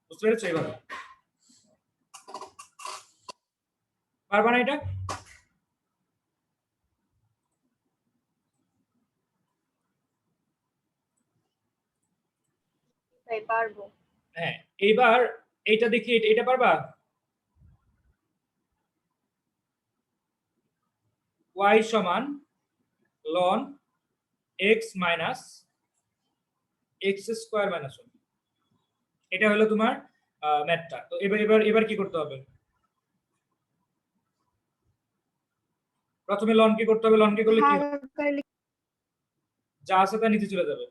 বুঝতে পেরেছো? এইভাবে পারবা না এটা? ভাই পারবো। হ্যাঁ, এইবার এইটা দেখি, এটা পারবা? y সমান ln x minus x square minus 1, এটা হলো তোমার ম্যাথটা। তো এবার এবার এবার কি করতে হবে? প্রথমে লন কি করতে হবে? লন কি করলে কি হবে? ভাগাকার যা আছে তা নিচে চলে যাবে,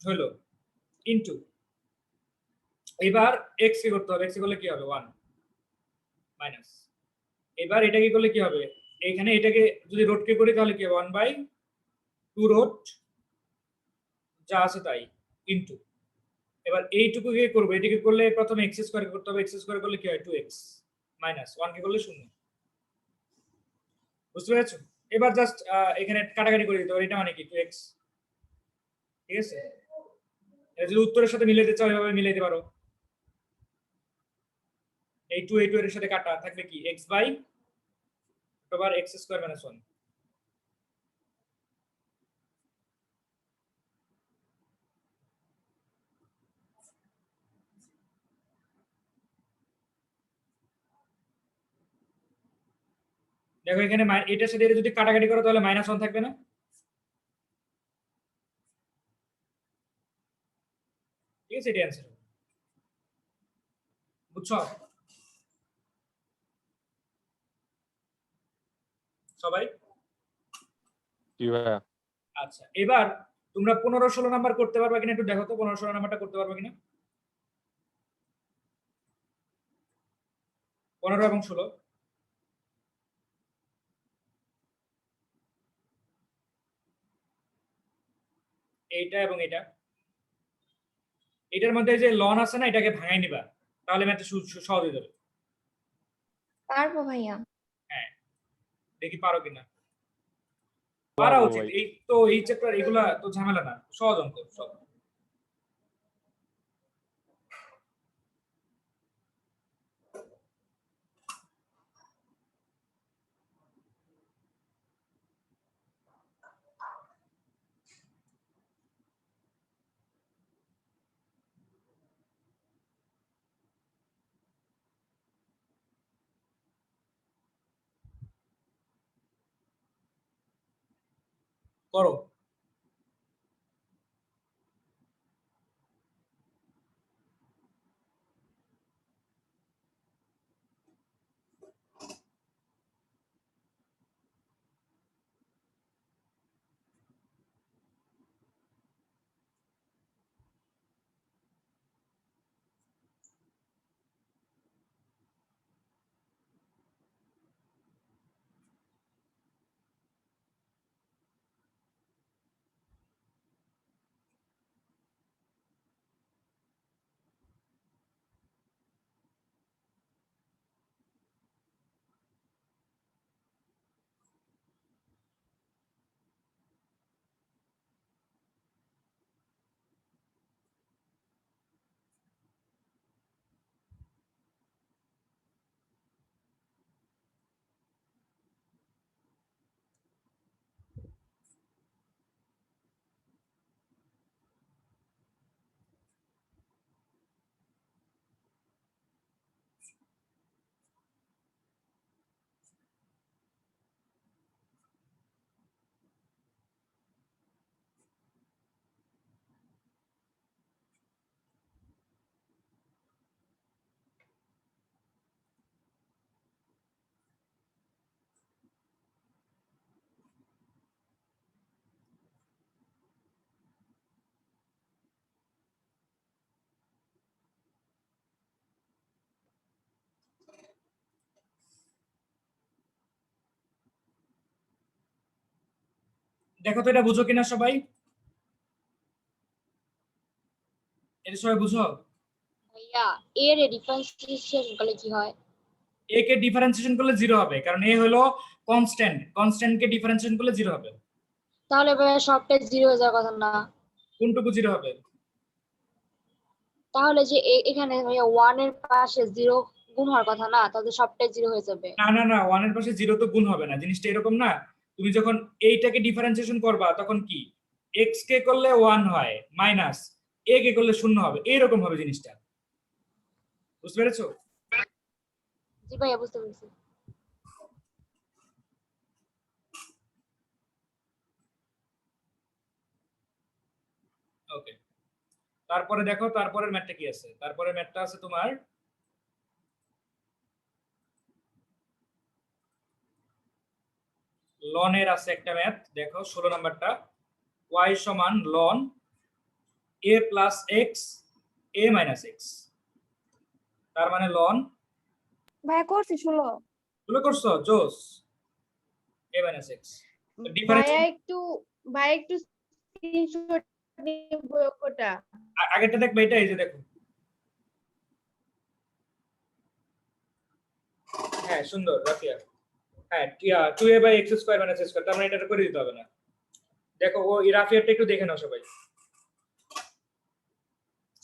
হলো ইনটু, এবার x কি করতে হবে? x কি করলে কি হবে 1 মাইনাস, এবার এটা কি করলে কি হবে? এখানে এটাকে যদি রোড কে করি তাহলে কি হবে 1/2 রোড যা আছে তাই ইনটু, এবার এইটুকু কি করব? এটাকে করলে প্রথমে x স্কয়ার করতে হবে, x স্কয়ার করলে কি হয় 2x মাইনাস 1 কে করলে 0। বুঝতে পেরেছো? এবার জাস্ট এখানে কাটাকাটি করে দিতে হবে, এটা মানে কি 2x, ঠিক আছে? এটা যদি উত্তরের সাথে মিলাইতে চাও এভাবে মিলাইতে পারো। এই 2 এই 2 এর সাথে কাটা থাকবে কি x বাই আবার x স্কয়ার মাইনাস 1। দেখো এখানে এটার সাথে এটা যদি কাটাকাটি করো তাহলে -1 থাকবে না? ঠিক আছে, এটা অ্যান্সার। বুঝছো? সবাই? জি ভাইয়া আচ্ছা, এবার তোমরা 15-16 নাম্বার করতে পারবা কিনা একটু দেখো তো, 15-16 নাম্বারটা করতে পারবা কিনা? 15 এবং 16 এইটা এবং এটা, এটার মধ্যে যে লন আছে না, এটাকে ভাঙাই নিবা, তাহলে ম্যাথটা সহজ হয়ে যাবে। পারবো ভাইয়া। হ্যাঁ, দেখি পারো কিনা। পারা পারবো উচিত, ভাই। এই তো এই চ্যাপ্টার এগুলা তো ঝামেলা না, সহজ অঙ্ক সব। করো। দেখো তো এটা বুঝো কিনা সবাই, এটা সবাই বুঝো? ভাইয়া এর ডিফারেন্সিয়েশন করলে কি হয়? এ কে ডিফারেন্সিয়েশন করলে 0 হবে, কারণ এ হলো কনস্ট্যান্ট, কনস্ট্যান্ট কে ডিফারেন্সিয়েশন করলে 0 হবে। তাহলে ভাইয়া সবটাই 0 হয়ে যাওয়ার কথা না? কোনটুকু 0 হবে? তাহলে যে এখানে ভাইয়া 1 এর পাশে 0 গুণ হওয়ার কথা না, তাহলে সবটাই 0 হয়ে যাবে। না না না, 1 এর পাশে 0 তো গুণ হবে না, জিনিসটা এরকম না। তুমি যখন এইটাকে ডিফারেন্সিয়েশন করবা তখন কি x কে করলে 1 হয়, মাইনাস a কে করলে 0 হবে, এরকম হবে জিনিসটা। বুঝতে পেরেছো? জি ভাইয়া বুঝতে পেরেছি। ওকে, তারপরে দেখো তারপরের ম্যাথটা কি আছে। তারপরের ম্যাথটা আছে তোমার লনের আছে একটা ম্যাথ, দেখো 16 নাম্বারটা, y সমান লন a plus x a minus x, তার মানে লন, ভাইয়া করছি 16। গুলো করছো জোস, a মাইনাস এক্স ডিফারেন্স। ভাইয়া একটু স্ক্রিনশট নিব ওটা। আগেরটা দেখবে, এটা এই যে দেখো, হ্যাঁ সুন্দর রাফিয়া, হ্যাঁ 2a by x square minus a square, তার মানে এটা করে দিতে হবে না। দেখো ও এই রাফিয়ারটা একটু দেখে নাও সবাই,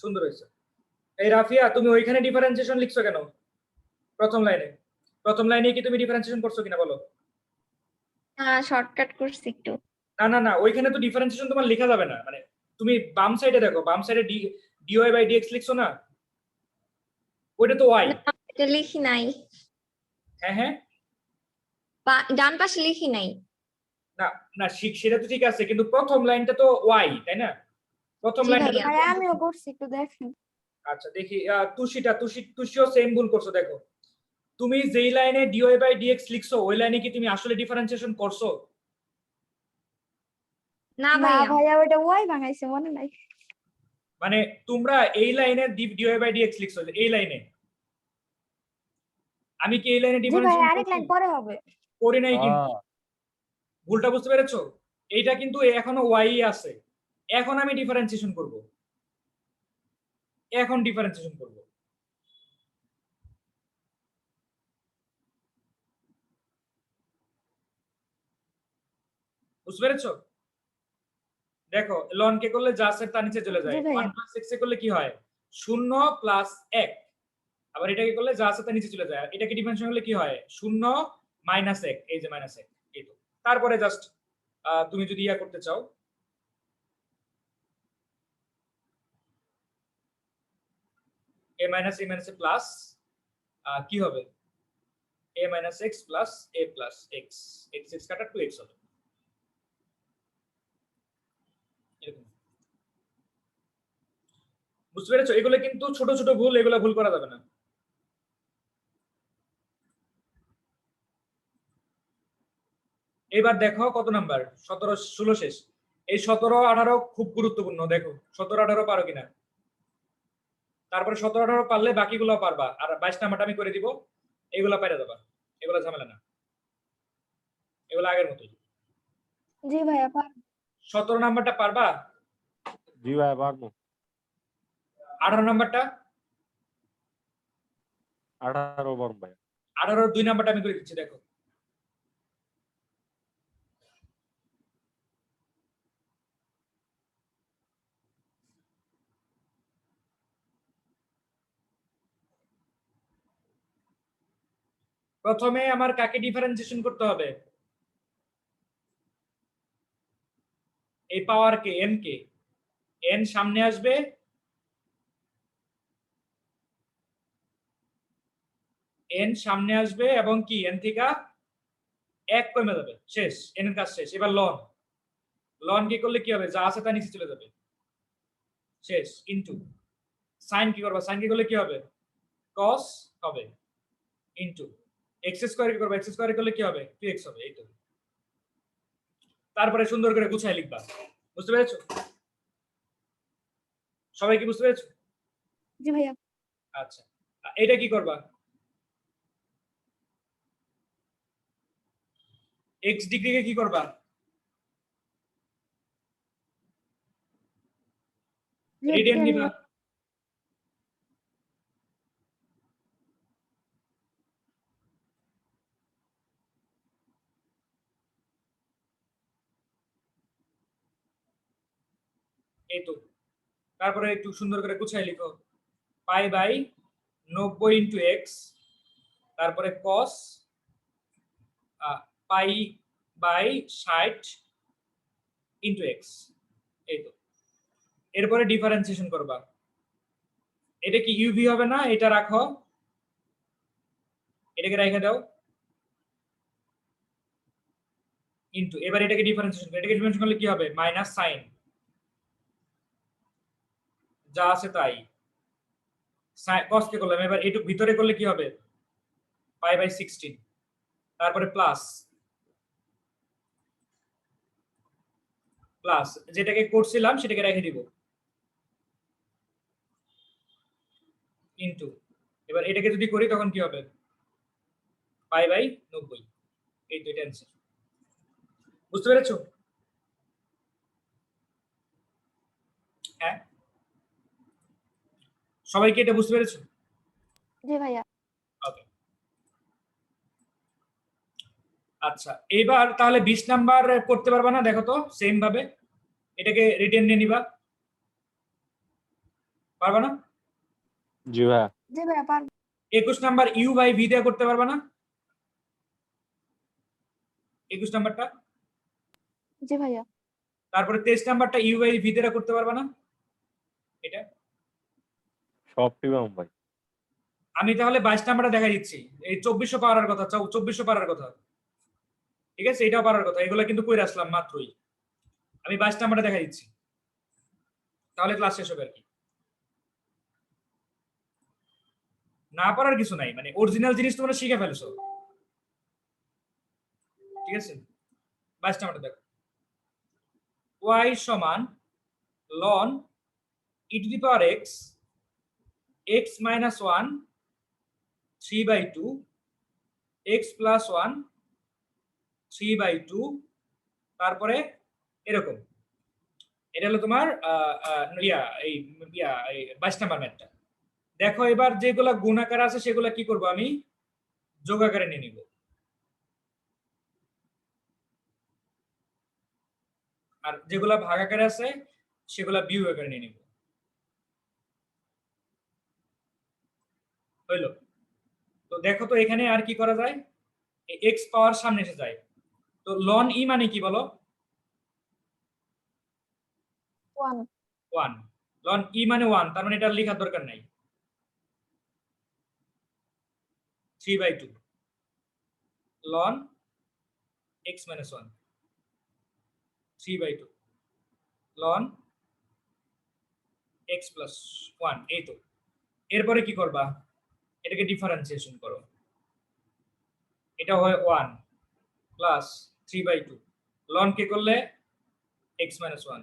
সুন্দর হয়েছে। এই রাফিয়া তুমি ওইখানে ডিফারেন্সিয়েশন লিখছো কেন? প্রথম লাইনে, প্রথম লাইনে কি তুমি ডিফারেন্সিয়েশন করছো কিনা বলো? শর্টকাট করছি একটু। না না না, ওইখানে তো ডিফারেন্সিয়েশন তোমার লেখা যাবে না, মানে তুমি বাম সাইডে দেখো, বাম সাইডে dy বাই dx লিখছো না, ওইটা তো y। এটা লিখি নাই, হ্যাঁ হ্যাঁ, ডান পাশে লিখি নাই। না না সেটা তো ঠিক আছে, কিন্তু প্রথম লাইনটা তো y, তাই না? প্রথম জি লাইনটা ভাইয়া। ভাইয়া আমিও করছি, একটু দেখেন। আচ্ছা দেখি, তুষিও সেম ভুল করছো, দেখো তুমি যেই লাইনে ডিওয়াই বাই ডিএক্স লিখছো ওই লাইনে কি তুমি আসলে ডিফারেন্সিয়েশন করছো? না না ভাইয়া ভাইয়া ওইটা ওয়াই বানাইছে মনে নাই। মানে তোমরা এই লাইনে ডিওয়াই বাই ডিএক্স লিখছো এই লাইনে, আমি কি এই লাইনে জি ভাইয়া ডিফারেন্সিয়েশন আরেক লাইন পরে হবে। করি নাই কিন্তু, Ah, ভুলটা বুঝতে পেরেছো? এইটা কিন্তু এখনো ওয়াই আছে, এখন আমি ডিফারেন্সিয়েশন করব, এখন ডিফারেন্সিয়েশন করব। বুঝতে পেরেছো? দেখো লন কে করলে যা আছে তার নিচে চলে যায়, জি ভাইয়া। 1 + x এ করলে কি হয় 0 + 1, আবার এটাকে করলে যা আছে তার নিচে চলে যায়, এটাকে ডিফারেন্সিয়েশন করলে কি হয় 0 - 1, এই যে -1 এই তো। তারপরে জাস্ট তুমি যদি ইয়া করতে চাও a - a - প্লাস কি হবে a - x plus a plus x, x কাটা 2x হবে এরকম। বুঝতে পেরেছো? এগুলো কিন্তু ছোট ছোট ভুল, এগুলো ভুল করা যাবে না। এবার দেখো কত নাম্বার, 17 16 শেষ। এই 17 18 খুব গুরুত্বপূর্ণ, দেখো 17 18 পারো কিনা। তারপরে 17 18 পারলে বাকিগুলো পারবা, আর 22 নাম্বারটা আমি করে দিব, এগুলা পাইরা যাবা, এগুলো ঝামেলা না, এগুলো আগের মতোই। জি ভাইয়া 17 নাম্বারটা পারবা? জি ভাইয়া পারবো। 18 নাম্বারটা? 18 পারবো ভাইয়া। 18 2 নাম্বারটা আমি করে দিচ্ছি, দেখো। প্রথমে আমার কাকে ডিফারেন্সিয়েশন করতে হবে? এই পাওয়ার কে, এন কে, এন সামনে আসবে, এন সামনে আসবে এবং কি এন থেকে 1 কমে যাবে, শেষ, এন এর কাজ শেষ। এবার লন, লন কি করলে কি হবে যা আছে তা নিচে চলে যাবে, শেষ। ইনটু সাইন কি করবা, সাইন কি করলে কি হবে cos হবে, ইনটু x স্কয়ার কি করবা, x স্কয়ার করলে কি হবে 2x হবে, এই তো। তারপরে সুন্দর করে গুছায় লিখবা। বুঝতে পেরেছো? সবাই কি বুঝতে পেরেছো? জি ভাইয়া। আচ্ছা, এটা কি করবা, x ডিগ্রিকে কি করবা, রেডিয়ান দিবা। এই তো। তারপরে একটু সুন্দর করে গুছায় লিখো, পাই বাই 90 ইন্টু এক্স, তারপরে কস পাই বাই 60 ইন্টু এক্স, এই তো। এরপরে ডিফারেন্সিয়েশন করবা, এটা কি ইউভি হবে না, এটা রাখো, এটাকে রেখে দাও, ইনটু এবার এটাকে ডিফারেন্সিয়েশন করো, এটাকে ডিফারেন্সিয়েশন করলে কি হবে মাইনাস সাইন যা আছে তাই, কস কে করলাম, এবার এটুক ভিতরে করলে কি হবে পাই বাই 16, তারপরে প্লাস প্লাস যেটাকে করছিলাম সেটাকে রেখে দিব, ইনটু এবার এটাকে যদি করি তখন কি হবে পাই বাই 90, এই তো, এটা অ্যান্সার। বুঝতে পেরেছো? হ্যাঁ, সবাই কি এটা বুঝতে পেরেছো? জি ভাইয়া। ওকে, আচ্ছা এবার তাহলে 20 নাম্বার করতে পারবা না, দেখো তো সেম ভাবে এটাকে রিটেন নিয়ে নিবা, পারবা না? জি ভাইয়া। জি ভাইয়া পারবো। 21 নাম্বার ইউ বাই ভি দিয়ে করতে পারবা না? 21 নাম্বারটা। জি ভাইয়া। তারপরে 23 নাম্বারটা ইউ বাই ভি দিয়ে করতে পারবা না? এটা সবটি পাবো ভাই। আমি তাহলে 22 নাম্বারটা দেখাই দিচ্ছি, এই 2400 পাওয়ার কথা, 2400 পাওয়ার কথা, ঠিক আছে, এটাও পারার কথা, এগুলো কিন্তু কইরা আসলাম মাত্রই। আমি 22 নাম্বারটা দেখাই দিচ্ছি, তাহলে ক্লাস শেষ হবে আর কি। না পারার কিছু নাই, মানে অরিজিনাল জিনিস তোমরা শিখে ফেলছো। ঠিক আছে, 22 নাম্বারটা দেখো, y সমান ln e two the power x x minus 1 3/2 x plus 1 3/2 তারপরে এরকম। এটা হলো তোমার এই 22 নাম্বার ম্যাথটা। দেখো এবার যেগুলা গুণাকার আছে সেগুলা কি করব, আমি যোগ আকারে নিয়ে নিব, আর যেগুলা ভাগ আকারে আছে সেগুলা বিয়োগ আকারে নিয়ে নিব। হইলো? তো দেখো তো এখানে আর কি করা যায়, এক্স পাওয়ার সামনে এসে যায়, তো লন ই মানে কি বলো? 1 1। লন ই মানে 1, তার মানে এটা লেখার দরকার নাই। 3/2 লন x minus 1 3/2 লন x plus 1। এই তো, এরপরে কি করবা, এটাকে ডিফারেন্সিয়েশন করো, এটা হয় 1 প্লাস 3/2 লন কে করলে x minus 1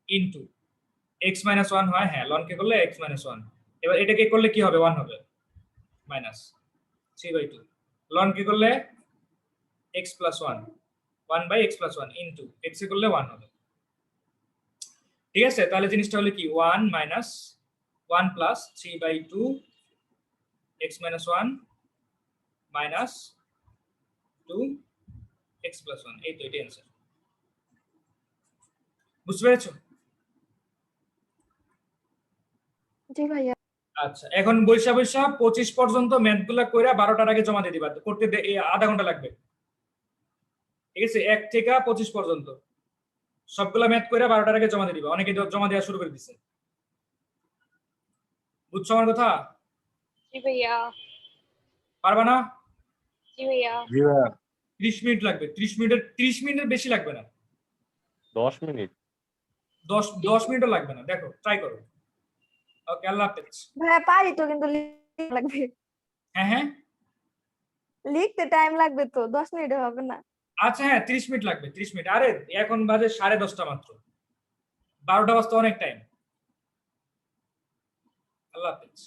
into x minus 1 হয়, হ্যাঁ লন কে করলে x minus 1। এবার এটাকে করলে কি হবে, 1 হবে, মাইনাস 3/2 লন কে করলে x plus 1 1/x plus 1 into x এ করলে 1 হবে। ঠিক আছে, তাহলে জিনিসটা হলো কি 1 minus 1 plus 3/2 x minus 1 minus 2 x plus 1। এই তো, এটাই অ্যান্সার। বুঝতে পেরেছো? জি ভাইয়া। আচ্ছা, এখন বৈশা 25 পর্যন্ত ম্যাথগুলা কইরা 12টার আগে জমা দিয়ে দিবা, করতে আধা ঘন্টা লাগবে। ঠিক আছে, 1 থেকে 25 পর্যন্ত সবগুলা ম্যাথ কইরা 12টার আগে জমা দিয়ে দিবা। অনেকে জমা দেওয়া শুরু করে দিছে। বুঝছো আমার কথা? জি ভাইয়া। পারবা না? জি ভাইয়া। জি ভাইয়া। 30 মিনিট লাগবে, 30 মিনিটের বেশি লাগবে না, 10 মিনিট। 10 মিনিটও লাগবে না, দেখো ট্রাই করো। ওকে, আল্লাহ হাফেজ। ভাইয়া পারি তো, কিন্তু লিখতে লাগবে, হ্যাঁ হ্যাঁ, লিখতে টাইম লাগবে তো, 10 মিনিটে হবে না। আচ্ছা হ্যাঁ 30 মিনিট লাগবে, 30 মিনিট। আরে এখন বাজে 10:30 মাত্র, 12টা বাজতে অনেক টাইম। আল্লাহ হাফেজ।